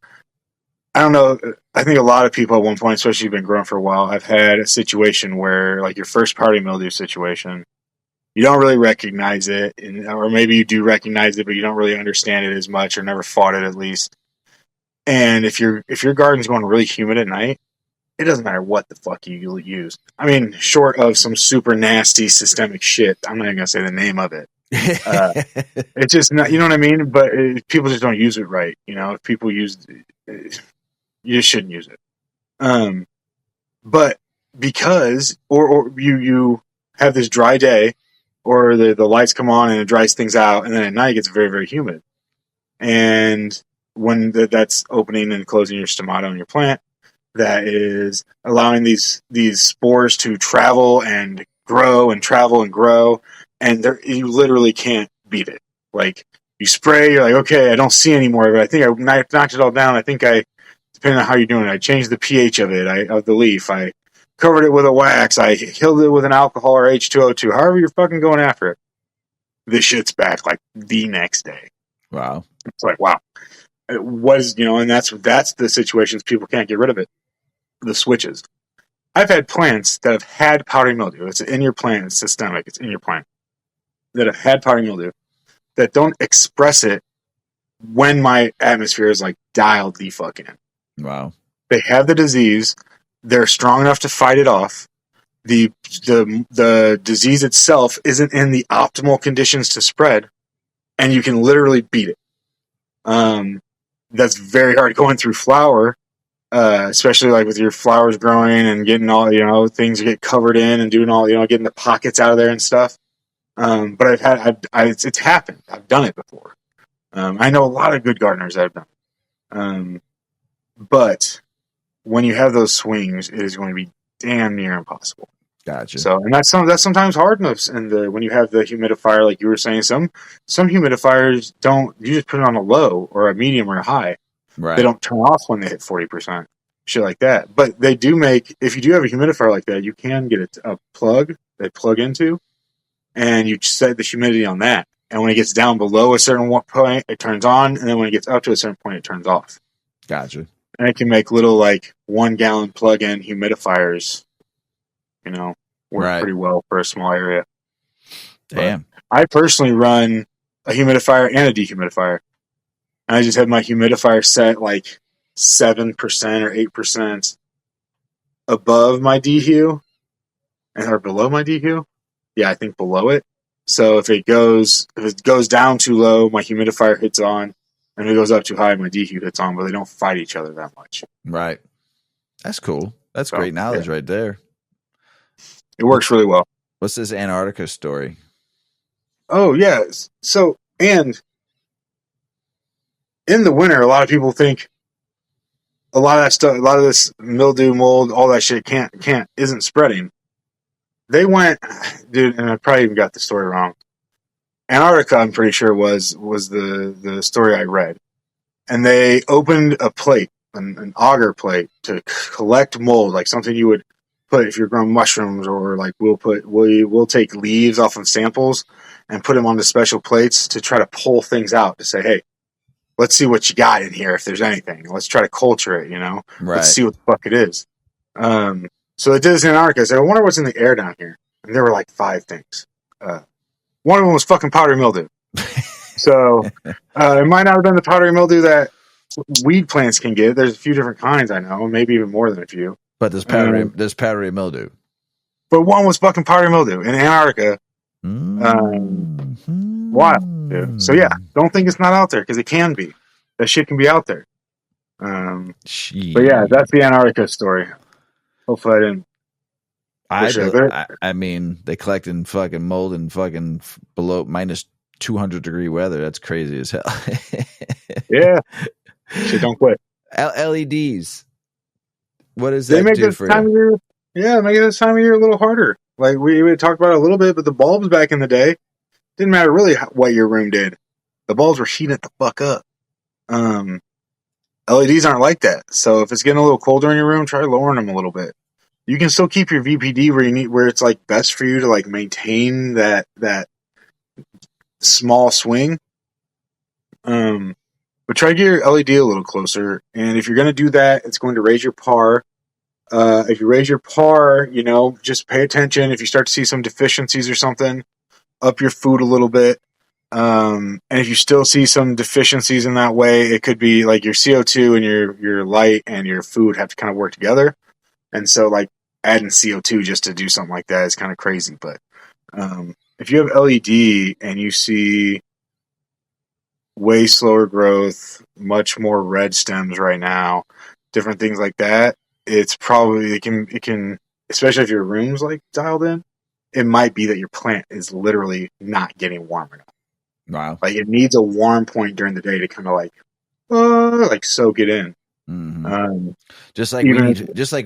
I don't know. I think a lot of people at one point, especially if you've been growing for a while, have had a situation where, like your first powdery mildew situation, you don't really recognize it, or maybe you do recognize it, but you don't really understand it as much, or never fought it at least. And if your garden's going really humid at night, it doesn't matter what the fuck you use. I mean, short of some super nasty systemic shit, I'm not even gonna say the name of it. It's just not, you know what I mean? But people just don't use it right. If people use it, you just shouldn't use it. But because, or you have this dry day, or the lights come on and it dries things out, and then at night it gets very, very humid. And when that's opening and closing your stomata on your plant, that is allowing these spores to travel and grow and travel and grow, and you literally can't beat it. Like, you spray, you're like, okay, I don't see any more of it. I think I knocked it all down. I think depending on how you're doing it, I changed the pH of it, of the leaf. I covered it with a wax. I killed it with an alcohol or H2O2. However you're fucking going after it. This shit's back like the next day. Wow. It's like, wow. It was, and that's the situations people can't get rid of it. The switches. I've had plants that have had powdery mildew. It's in your plant. It's systemic. It's in your plant. That have had powdery mildew that don't express it when my atmosphere is like dialed the fuck in. Wow. They have the disease. They're strong enough to fight it off. The disease itself isn't in the optimal conditions to spread, and you can literally beat it. That's very hard going through flower, especially like with your flowers growing and getting all, things get covered in and doing all, getting the pockets out of there and stuff. But it's happened. I've done it before. I know a lot of good gardeners that have done it. But when you have those swings, it is going to be damn near impossible. Gotcha. So, and that's sometimes hard enough. And when you have the humidifier, like you were saying, some humidifiers don't. You just put it on a low or a medium or a high. Right. They don't turn off when they hit 40%, shit like that. But they do make. If you do have a humidifier like that, you can get a plug they plug into, and you set the humidity on that. And when it gets down below a certain point, it turns on, and then when it gets up to a certain point, it turns off. Gotcha. And it can make little 1 gallon plug-in humidifiers. Work pretty well for a small area. Damn. But I personally run a humidifier and a dehumidifier. And I just have my humidifier set 7% or 8% above my dehu, or below my dehu. Yeah, I think below it. So if it goes down too low, my humidifier hits on, and if it goes up too high, my dehu hits on. But they don't fight each other that much. Right. That's cool. That's great knowledge right there. It works really well. What's this Antarctica story? Oh, yeah. So, and in the winter, a lot of people think a lot of that stuff, a lot of this mildew, mold, all that shit isn't spreading. They went, dude, and I probably even got the story wrong. Antarctica, I'm pretty sure, was the story I read. And they opened a plate, an auger plate, to collect mold, like something you would put if you're growing mushrooms, or we'll take leaves off of samples and put them onto special plates to try to pull things out to say, hey, let's see what you got in here if there's anything. Let's try to culture it, Right. Let's see what the fuck it is. So they did this in Antarctica. I said, I wonder what's in the air down here. And there were 5 things. One of them was fucking powdery mildew. So it might not have been the powdery mildew that weed plants can get. There's a few different kinds I know, maybe even more than a few. But there's powdery mildew. But one was fucking powdery mildew in Antarctica. Wild, dude. So yeah, don't think it's not out there because it can be. That shit can be out there. But yeah, that's the Antarctica story. Hopefully I didn't. I mean, they collect in fucking mold and fucking below minus 200 degree weather. That's crazy as hell. Yeah. Shit, don't quit. LEDs. What does that do for you? Yeah, make this time of year a little harder. Like we talked about it a little bit, but the bulbs back in the day didn't matter really what your room did. The bulbs were heating it the fuck up. LEDs aren't like that. So if it's getting a little colder in your room, try lowering them a little bit. You can still keep your VPD where it's like best for you to like maintain that small swing. But try to get your LED a little closer. And if you're going to do that, it's going to raise your par. If you raise your par, just pay attention. If you start to see some deficiencies or something, up your food a little bit. And if you still see some deficiencies in that way, it could be like your CO2 and your light and your food have to kind of work together. And so like adding CO2 just to do something like that is kind of crazy. But if you have LED and you see way slower growth, much more red stems right now, different things like that, it's probably it can especially if your room's like dialed in, it might be that your plant is literally not getting warm enough. Wow. Like it needs a warm point during the day to kind of like soak it in. Mm-hmm. Just like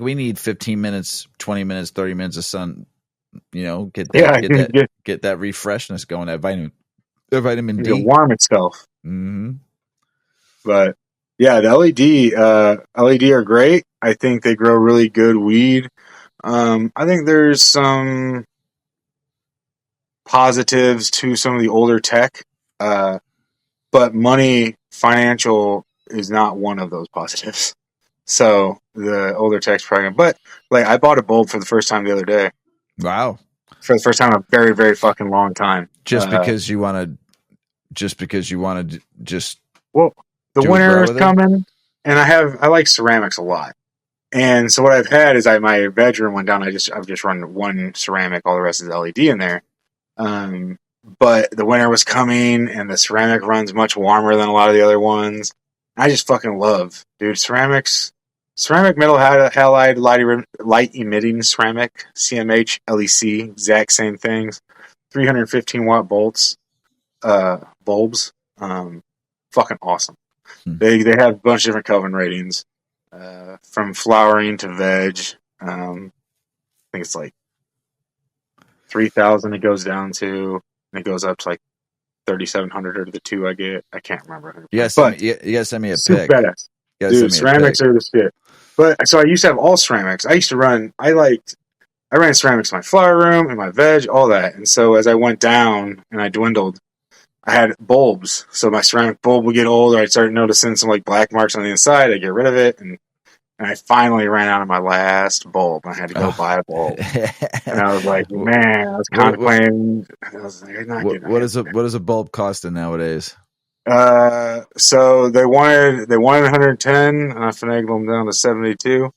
we need 15 minutes, 20 minutes, 30 minutes of sun, get that refreshness going, that vitamin D. To warm itself. Mm-hmm. But yeah, the LED are great. I think they grow really good weed. I think there's some positives to some of the older tech, but financial is not one of those positives. So the older tech's probably, but like I bought a bulb for the first time the other day. Wow. For the first time in a very, very fucking long time. Just because you wanted just. Well, the winter is coming, and I like ceramics a lot. And so what I've had is my bedroom went down. I've just run one ceramic, all the rest is LED in there. But the winter was coming, and the ceramic runs much warmer than a lot of the other ones. I just fucking love, dude, ceramics. Ceramic metal halide light emitting ceramic, CMH, LEC, exact same things. 315 watt bulbs. Fucking awesome. They have a bunch of different Kelvin ratings, from flowering to veg. I think it's like 3,000 it goes down to, and it goes up to like 3,700 or the two I get. I can't remember. You gotta send me a pic. Badass. Dude, ceramics are the shit. But so I used to have all ceramics. I ran ceramics in my flower room, in my veg, all that. And so as I went down and I dwindled, I had bulbs. So my ceramic bulb would get old, or I'd start noticing some like black marks on the inside. I'd get rid of it. And I finally ran out of my last bulb. I had to go buy a bulb. And I was like, man, I was contemplating. What is a bulb costing nowadays? So they wanted 110, and I finagled them down to 72.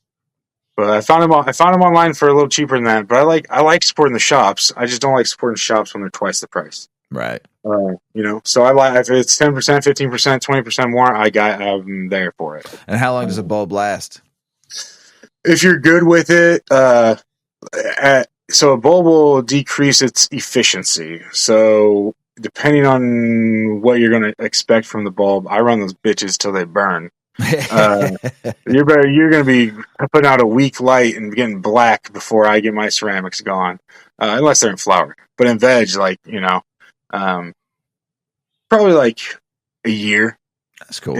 But I found them online for a little cheaper than that. But I like supporting the shops. I just don't like supporting shops when they're twice the price. Right. So I like if it's 10%, 15%, 20% more, I'm there for it. And how long does a bulb last? If you're good with it, so a bulb will decrease its efficiency. So depending on what you're going to expect from the bulb, I run those bitches till they burn. You're going to be putting out a weak light and getting black before I get my ceramics gone, unless they're in flower. But in veg, probably like a year. That's cool.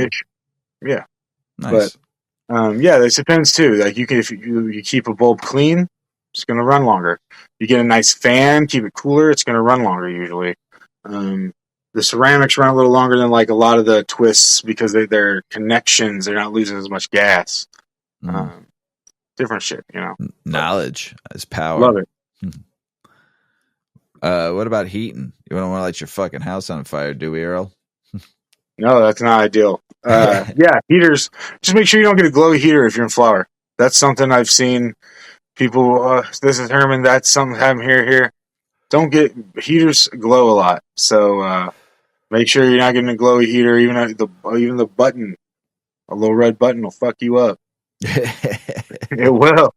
Yeah, nice. But this depends too. Like if you keep a bulb clean, it's going to run longer. You get a nice fan, keep it cooler, it's going to run longer usually. The ceramics run a little longer than like a lot of the twists because they're connections. They're not losing as much gas. Different shit, Knowledge is power. Love it. What about heating? You don't want to light your fucking house on fire, do we, Earl? No, that's not ideal. Yeah, heaters. Just make sure you don't get a glowy heater if you're in flower. That's something I've seen people. This is Herman. That's something having here. Don't get heaters glow a lot. So make sure you're not getting a glowy heater. Even the button, a little red button will fuck you up. It will.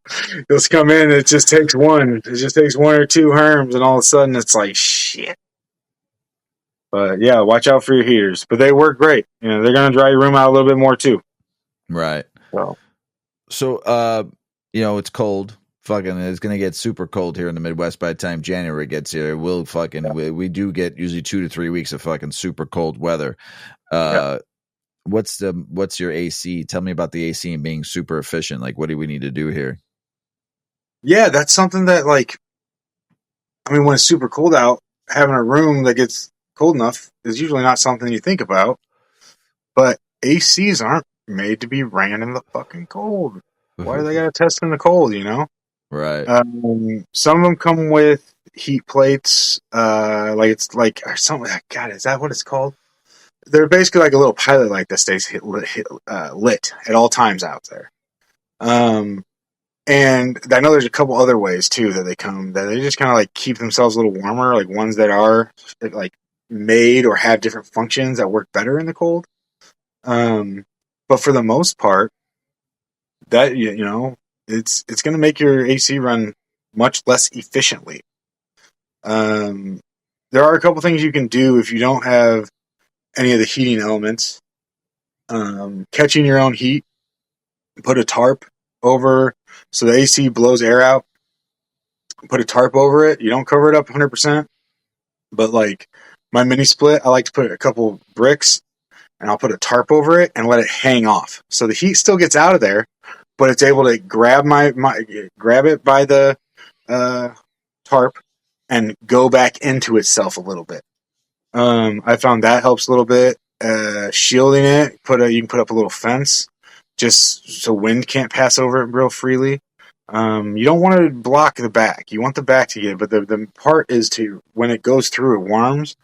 You'll come in. It just takes one. It just takes one or two herms, and all of a sudden it's like shit. But yeah, watch out for your heaters. But they work great. You know, they're gonna dry your room out a little bit more too. Right. So it's cold. Fucking, it's gonna get super cold here in the Midwest by the time January gets here. We do get usually 2 to 3 weeks of fucking super cold weather. What's your AC? Tell me about the AC and being super efficient. Like, what do we need to do here? Yeah, that's something that when it's super cold out, having a room that gets cold enough is usually not something you think about. But ACs aren't made to be ran in the fucking cold. Why do they gotta test in the cold, you know? Right. Some of them come with heat plates. Or something. God, is that what it's called? They're basically like a little pilot light that stays lit at all times out there. And I know there's a couple other ways too that they just kind of like keep themselves a little warmer, like ones that are like made or have different functions that work better in the cold. But for the most part, that it's going to make your AC run much less efficiently. There are a couple things you can do if you don't have any of the heating elements. Catching your own heat, put a tarp over so the AC blows air out. Put a tarp over it. You don't cover it up 100%, but like my mini split, I like to put a couple bricks and I'll put a tarp over it and let it hang off. So the heat still gets out of there, but it's able to grab grab it by the tarp and go back into itself a little bit. I found that helps a little bit. Shielding it, you can put up a little fence just so wind can't pass over it real freely. You don't want to block the back. You want the back to get it, but the part is to, when it goes through, it warms,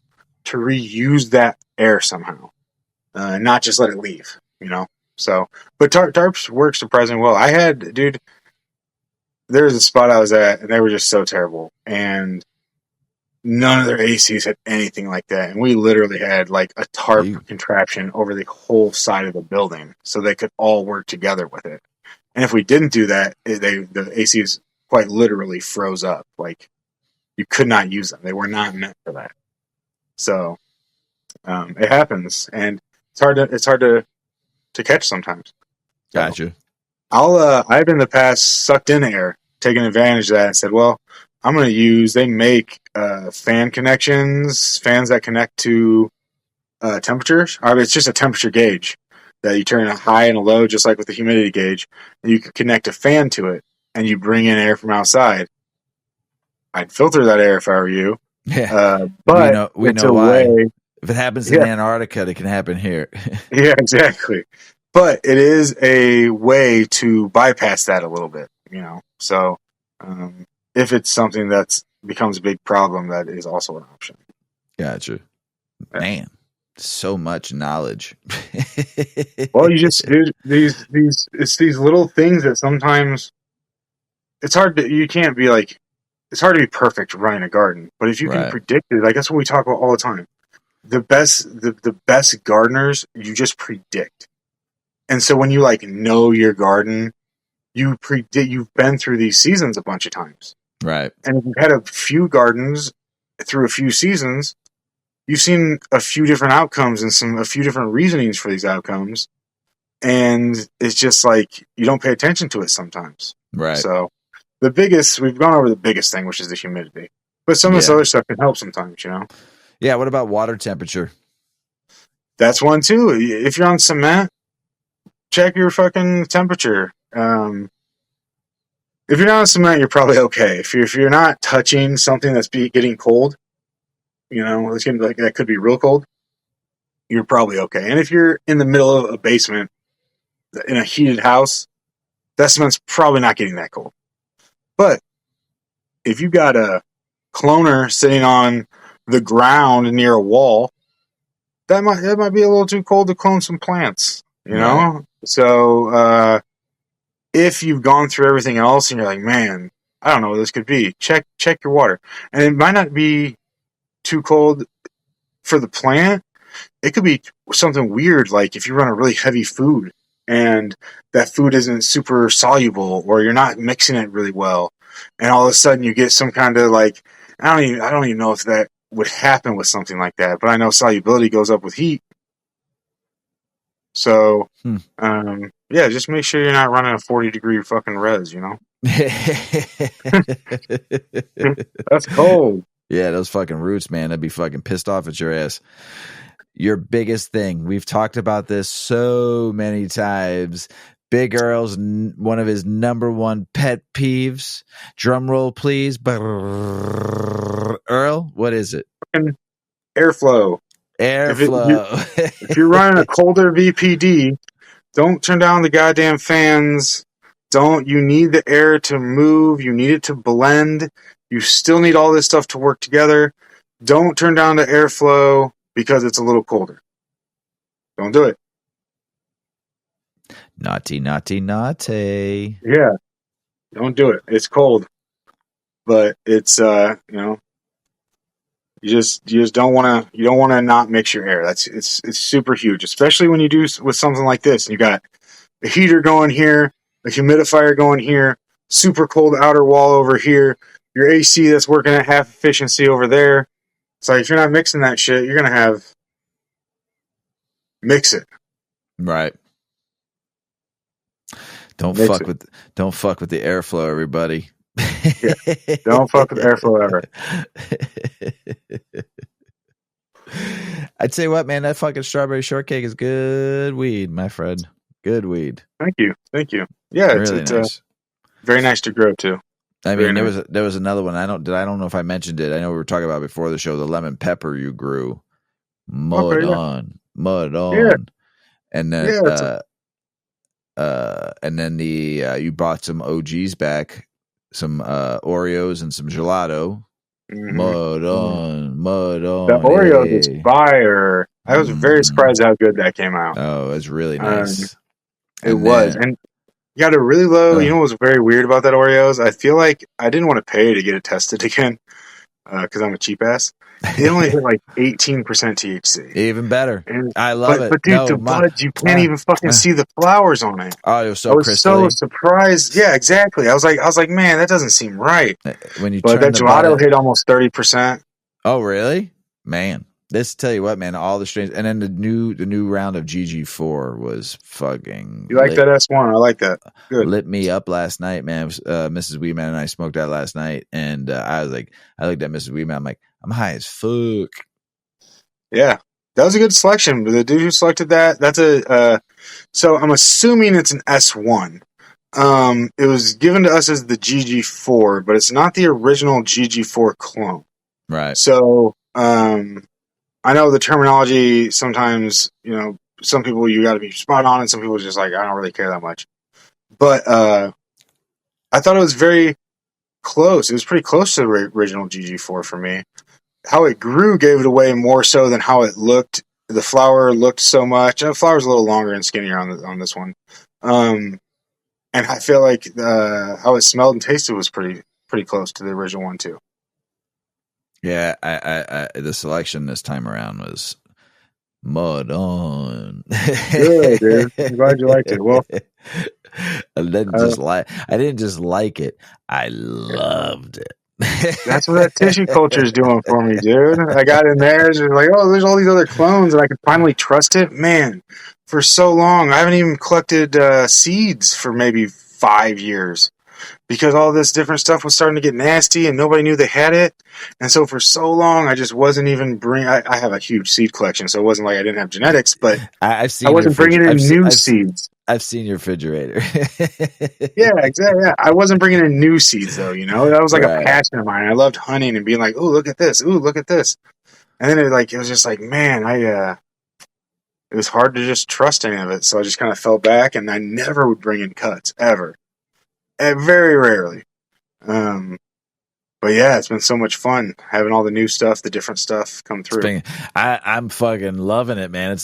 to reuse that air somehow. Not just let it leave, you know? So, but tarps work surprisingly well. There was a spot I was at, and they were just so terrible. And none of their ACs had anything like that. And we literally had like a tarp contraption over the whole side of the building so they could all work together with it. And if we didn't do that, the ACs quite literally froze up. Like, you could not use them. They were not meant for that. So, it happens. And it's hard to catch sometimes. Gotcha. I've in the past sucked in air, taken advantage of that, and said, well, I'm going to they make fan connections, fans that connect to temperatures. It's just a temperature gauge that you turn a high and a low, just like with the humidity gauge, and you can connect a fan to it, and you bring in air from outside. I'd filter that air if I were you. Yeah, but we know why. If it happens in Antarctica, it can happen here. Yeah, exactly. But it is a way to bypass that a little bit, you know. So if it's something that becomes a big problem, that is also an option. Gotcha. Man, so much knowledge. Well, you just these little things that sometimes it's hard to it's hard to be perfect running a garden. But if you can predict it, like that's what we talk about all the time. The best gardeners, you just predict. And so when you know your garden, you've been through these seasons a bunch of times. Right. And if you've had a few gardens through a few seasons, you've seen a few different outcomes and a few different reasonings for these outcomes. And it's just like you don't pay attention to it sometimes. Right. So we've gone over the biggest thing, which is the humidity. But some of this other stuff can help sometimes, you know? Yeah, what about water temperature? That's one too. If you're on cement, check your fucking temperature. If you're not on cement, you're probably okay. If you're not touching something that's getting cold, you know, it's gonna that could be real cold, you're probably okay. And if you're in the middle of a basement in a heated house, that cement's probably not getting that cold. But if you got a cloner sitting on the ground near a wall, that might be a little too cold to clone some plants, you Right. know? So if you've gone through everything else and you're like, man, I don't know what this could be, check your water. And it might not be too cold for the plant. It could be something weird, like if you run a really heavy food and that food isn't super soluble, or you're not mixing it really well, and all of a sudden you get some kind of like, I don't even know if that would happen with something like that, but I know solubility goes up with heat. So, yeah, just make sure you're not running a 40-degree fucking res, you know? That's cold. Yeah, those fucking roots, man. I'd be fucking pissed off at your ass. Your biggest thing. We've talked about this so many times. Big Earl's one of his number one pet peeves. Drum roll, please. Earl, what is it? Airflow. Airflow. If you're running a colder VPD, don't turn down the goddamn fans. You need the air to move. You need it to blend. You still need all this stuff to work together. Don't turn down the airflow because it's a little colder. Don't do it. Naughty, naughty, naughty. Yeah. Don't do it. It's cold. But it's, you know, you just don't want to not mix your air. It's super huge, especially when you do with something like this. You got a heater going here, a humidifier going here, super cold outer wall over here, your AC that's working at half efficiency over there. So if you're not mixing that shit, you're gonna have mix it. Right. Don't fuck with the airflow, everybody. Yeah. Don't fuck with airflow ever. I'd say what, man, that fucking Strawberry Shortcake is good weed, my friend. Good weed. Thank you. Yeah, really it's nice. Very nice to grow too. I mean, there was another one. I don't know if I mentioned it. I know we were talking about before the show, the lemon pepper you grew. Mud on. Yeah. And then and then you bought some OGs back, some Oreos and some gelato. Mm-hmm. Mud on. The Oreo is fire. I was very surprised how good that came out. Oh, it was really nice. It was. And you got a really low, you know what was very weird about that Oreos? I feel like I didn't want to pay to get it tested again because I'm a cheap ass. It only hit like 18% THC. Even better. I love it. But dude, the buds, you can't even fucking see the flowers on it. Oh, it was so crystally. I was so surprised. Yeah, exactly. I was like, man, that doesn't seem right. When you but that gelato hit almost 30%. Oh, really? Man. This tell you what, man, all the strains, and then the new round of GG4 was fucking. You like that S1? I like that. Good. Lit me up last night, man. Mrs. Weedman and I smoked that last night, and I was like, I looked at Mrs. Weedman, I'm like, I'm high as fuck. Yeah, that was a good selection. But the dude who selected that's so I'm assuming it's an S1. It was given to us as the GG4, but it's not the original GG4 clone. Right. So, I know the terminology sometimes, you know, some people you got to be spot on, and some people just like, I don't really care that much. But I thought it was very close. It was pretty close to the original GG4 for me. How it grew gave it away more so than how it looked. The flower looked so much. The flower's a little longer and skinnier on this one. And I feel like how it smelled and tasted was pretty close to the original one too. Yeah, I the selection this time around was mud on. Good, dude. I'm glad you liked it. Well, I didn't just like it. I loved it. That's what that tissue culture is doing for me, dude. I got in there, just like, oh, there's all these other clones, and I could finally trust it. Man, for so long, I haven't even collected seeds for maybe 5 years. Because all this different stuff was starting to get nasty and nobody knew they had it. And so for so long, I just wasn't even I have a huge seed collection, so it wasn't like I didn't have genetics, but I wasn't bringing in new seeds. I've seen your refrigerator. Yeah, exactly. Yeah. I wasn't bringing in new seeds, though, you know? That was like a passion of mine. I loved hunting and being like, oh, look at this. Ooh, look at this. And then it was just like, man, it was hard to just trust any of it. So I just kind of fell back, and I never would bring in cuts, ever. Very rarely. but yeah, it's been so much fun having all the new stuff, the different stuff come through. I'm fucking loving it, man.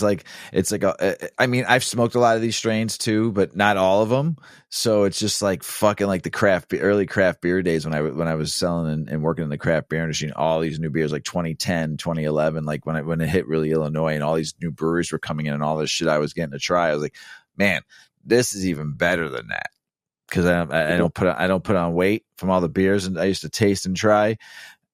I mean, I've smoked a lot of these strains too, but not all of them. So it's just like fucking like the early craft beer days when I was selling and working in the craft beer industry, and all these new beers like 2010, 2011, like when it hit really Illinois and all these new breweries were coming in and all this shit I was getting to try. I was like, man, this is even better than that. Because I don't put on weight from all the beers and I used to taste and try,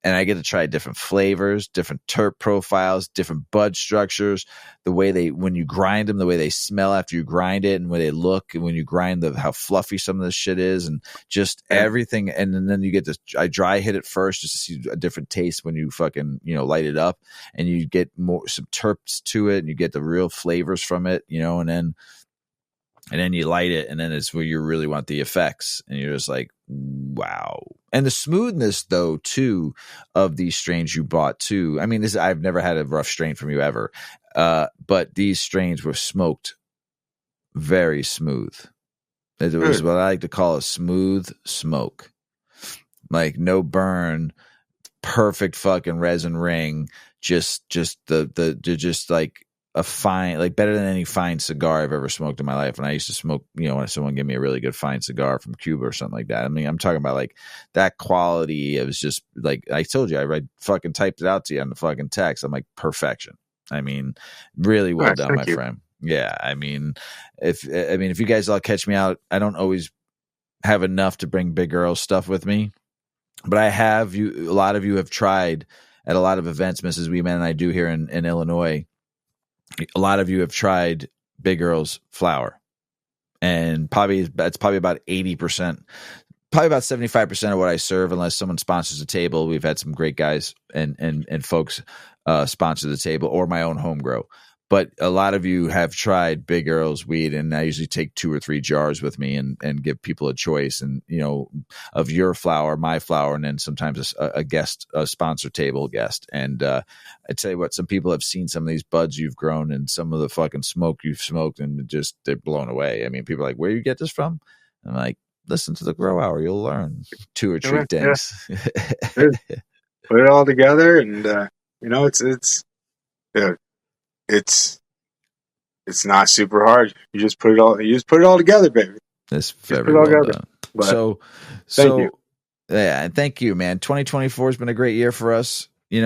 and I get to try different flavors, different terp profiles, different bud structures, the way when you grind them, the way they smell after you grind it, and when they look, and when you grind how fluffy some of this shit is, and just everything. And then you get this. I dry hit it first just to see a different taste when you fucking light it up, and you get some terps to it, and you get the real flavors from it, and then you light it, and then it's where you really want the effects, and you're just like, wow. And the smoothness, though, too, of these strains you bought, too. I mean, I've never had a rough strain from you ever, but these strains were smoked very smooth. It was what I like to call a smooth smoke. Like, no burn, perfect fucking resin ring, just like a fine, like better than any fine cigar I've ever smoked in my life. And I used to smoke, when someone gave me a really good fine cigar from Cuba or something like that. I mean, I'm talking about like that quality. It was just like, I told you, I fucking typed it out to you on the fucking text. I'm like, perfection. I mean, really well done, my friend. Yeah. I mean, if you guys all catch me out, I don't always have enough to bring Big Earl stuff with me, but I have. A lot of you have tried at a lot of events, Mrs. Weedman and I do here in Illinois. A lot of you have tried Big Earl's flour, and that's probably about 80%, probably about 75% of what I serve, unless someone sponsors a table. We've had some great guys and folks sponsor the table, or my own home grow. But a lot of you have tried Big Earl's weed, and I usually take 2 or 3 jars with me and give people a choice, and of your flour, my flour, and then sometimes a guest, a sponsor table guest. And I tell you what, some people have seen some of these buds you've grown and some of the fucking smoke you've smoked, and just they're blown away. I mean, people are like, "Where do you get this from?" I'm like, "Listen to the Grow Hour, you'll learn 2 or 3 things." Yeah. Put it all together, and it's not super hard. You just put it all together, baby. That's very well done. But so thank you. Yeah, and thank you, man. 2024 has been a great year for us. We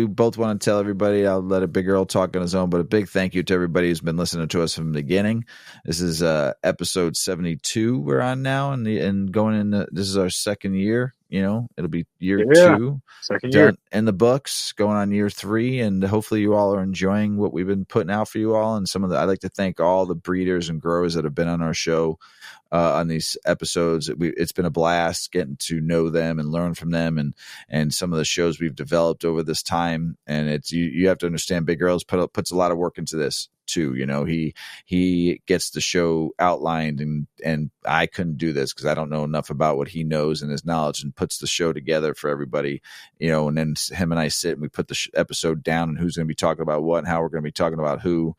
both want to tell everybody. I'll let a Big Earl talk on his own, but a big thank you to everybody who's been listening to us from the beginning. This is episode 72 we're on now, and going in. This is our second year. It'll be year 2, second done year in the books, going on year 3, and hopefully you all are enjoying what we've been putting out for you all. And I'd like to thank all the breeders and growers that have been on our show. On these episodes, it's been a blast getting to know them and learn from them, and some of the shows we've developed over this time. And it's you have to understand, Big Earl's puts a lot of work into this too. He gets the show outlined, and I couldn't do this because I don't know enough about what he knows and his knowledge, and puts the show together for everybody. And then him and I sit and we put the episode down, and who's going to be talking about what and how we're going to be talking about who.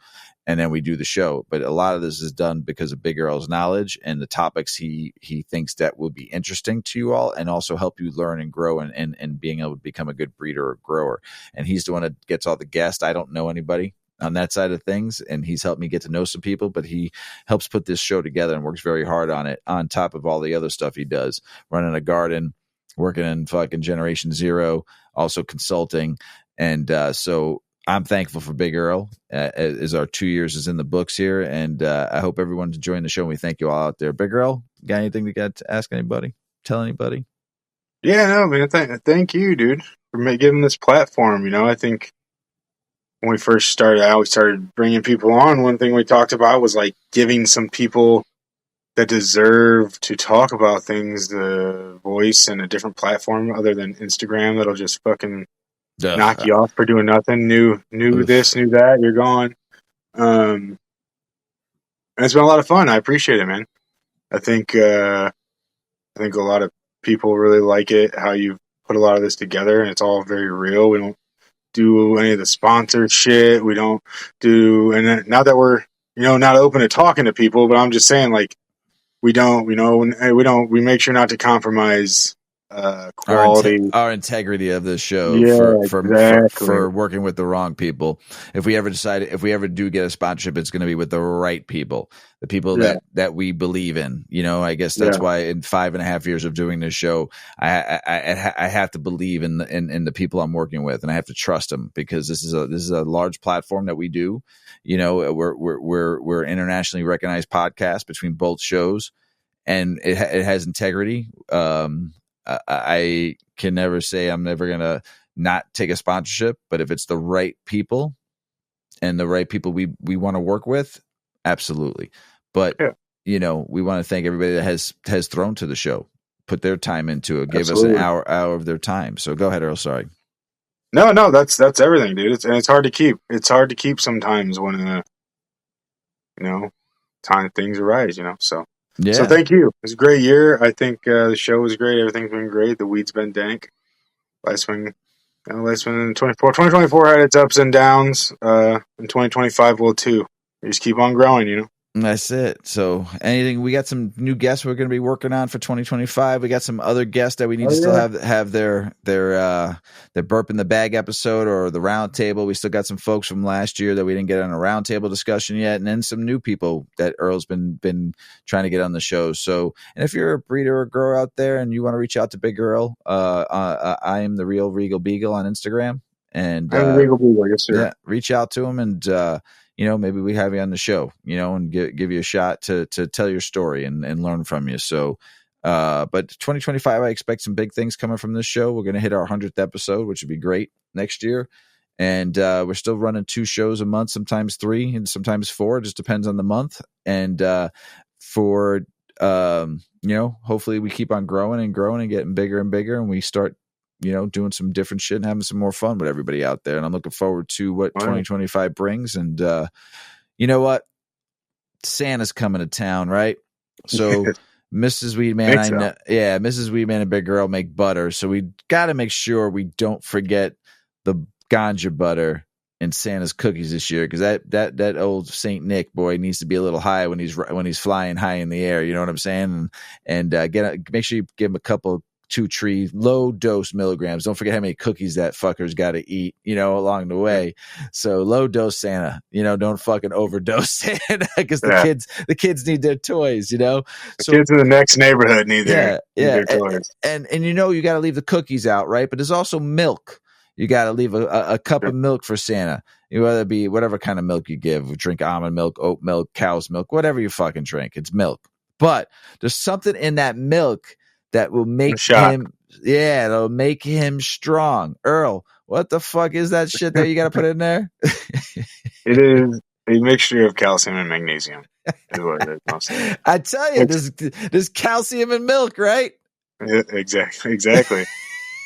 And then we do the show. But a lot of this is done because of Big Earl's knowledge and the topics he thinks that will be interesting to you all, and also help you learn and grow and being able to become a good breeder or grower. And he's the one that gets all the guests. I don't know anybody on that side of things, and he's helped me get to know some people, but he helps put this show together and works very hard on it, on top of all the other stuff he does, running a garden, working in fucking Generation Zero, also consulting. And so I'm thankful for Big Earl, as our 2 years is in the books here, and I hope everyone's enjoying the show, and we thank you all out there. Big Earl, got anything to ask anybody? Tell anybody? Yeah, no, man. Thank you, dude, for giving this platform. I think when we first started, I always started bringing people on. One thing we talked about was like giving some people that deserve to talk about things the voice and a different platform other than Instagram that'll just fucking knock you off for doing nothing. Knew this, knew that. You're gone. And it's been a lot of fun. I appreciate it, man. I think a lot of people really like it. How you put a lot of this together, and it's all very real. We don't do any of the sponsored shit. We don't do, and then, now that we're not open to talking to people, but I'm just saying, like, we make sure not to compromise quality. Our integrity of this show Yeah, exactly. for working with the wrong people. If we ever do get a sponsorship, it's going to be with the right people, the people Yeah, that we believe in. I guess that's yeah, why in 5.5 years of doing this show, I have to believe in the people I'm working with, and I have to trust them, because this is a large platform that we do. We're internationally recognized podcast between both shows, and it has integrity. I can never say I'm never going to not take a sponsorship, but if it's the right people and the right people we want to work with, absolutely. But, yeah. we want to thank everybody that has thrown to the show, put their time into it, gave us an Absolutely. hour of their time. So go ahead, Earl. Sorry. No, that's everything, dude. It's hard to keep. It's hard to keep sometimes when you know time things arise. So Yeah. thank you. It was a great year. I think the show was great. Everything's been great. The weed's been dank. Last one in 24. 2024 had its ups and downs. And 2025 will too. We just keep on growing. That's it. So anything, we got some new guests we're going to be working on for 2025. We got some other guests that we need Oh to still yeah. have their burp in the bag episode or the round table. We still got some folks from last year that we didn't get on a round table discussion yet. And then some new people that Earl's been trying to get on the show. So, and if you're a breeder or grower out there and you want to reach out to Big Earl, I am the Real Regal Beagle on Instagram. And I'm the Regal Beagle, yes sir. yeah, reach out to him, and maybe we have you on the show, and give you a shot to tell your story and learn from you. So, but 2025, I expect some big things coming from this show. We're going to hit our 100th episode, which would be great next year. And we're still running 2 shows a month, sometimes 3 and sometimes 4. It just depends on the month. And for hopefully we keep on growing and getting bigger and bigger, and we start doing some different shit and having some more fun with everybody out there. And I'm looking forward to what 2025 brings. And you know what? Santa's coming to town, right? So Mrs. Weedman, I know, yeah, Mrs. Weedman and Big Earl make butter. So we got to make sure we don't forget the ganja butter in Santa's cookies this year, because that old Saint Nick boy needs to be a little high when he's flying high in the air. You know what I'm saying? And make sure you give him a couple 2 low dose milligrams. Don't forget how many cookies that fucker's got to eat, along the way. So low dose Santa, don't fucking overdose Santa, because the kids need their toys, The kids in the next neighborhood need their toys. And you got to leave the cookies out, right? But there's also milk. You got to leave a cup of milk for Santa. Whether it be whatever kind of milk you give, drink almond milk, oat milk, cow's milk, whatever you fucking drink, it's milk. But there's something in that milk that will make it'll make him strong. Earl, what the fuck is that shit that you got to put in there? It is a mixture of calcium and magnesium. Is what it is mostly. I tell you, there's calcium in milk, right? Yeah, exactly.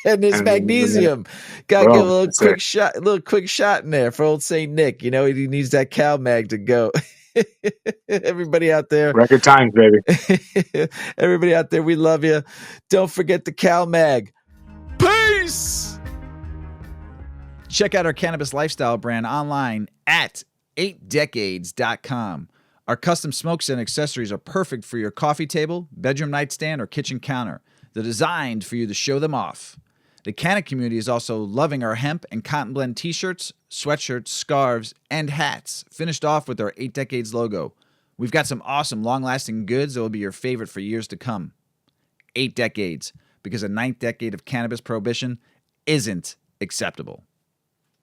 And there's magnesium. Got to give a little quick shot in there for old Saint Nick. He needs that cow mag to go. Everybody out there, record times, baby. Everybody out there, we love you. Don't forget the Cal Mag. Peace. Check out our cannabis lifestyle brand online at 8decades.com. Our custom smokes and accessories are perfect for your coffee table, bedroom nightstand, or kitchen counter. They're designed for you to show them off. The Canna community is also loving our hemp and cotton blend t-shirts, sweatshirts, scarves, and hats, finished off with our 8 Decades logo. We've got some awesome, long-lasting goods that will be your favorite for years to come. 8 Decades, because a 9th decade of cannabis prohibition isn't acceptable.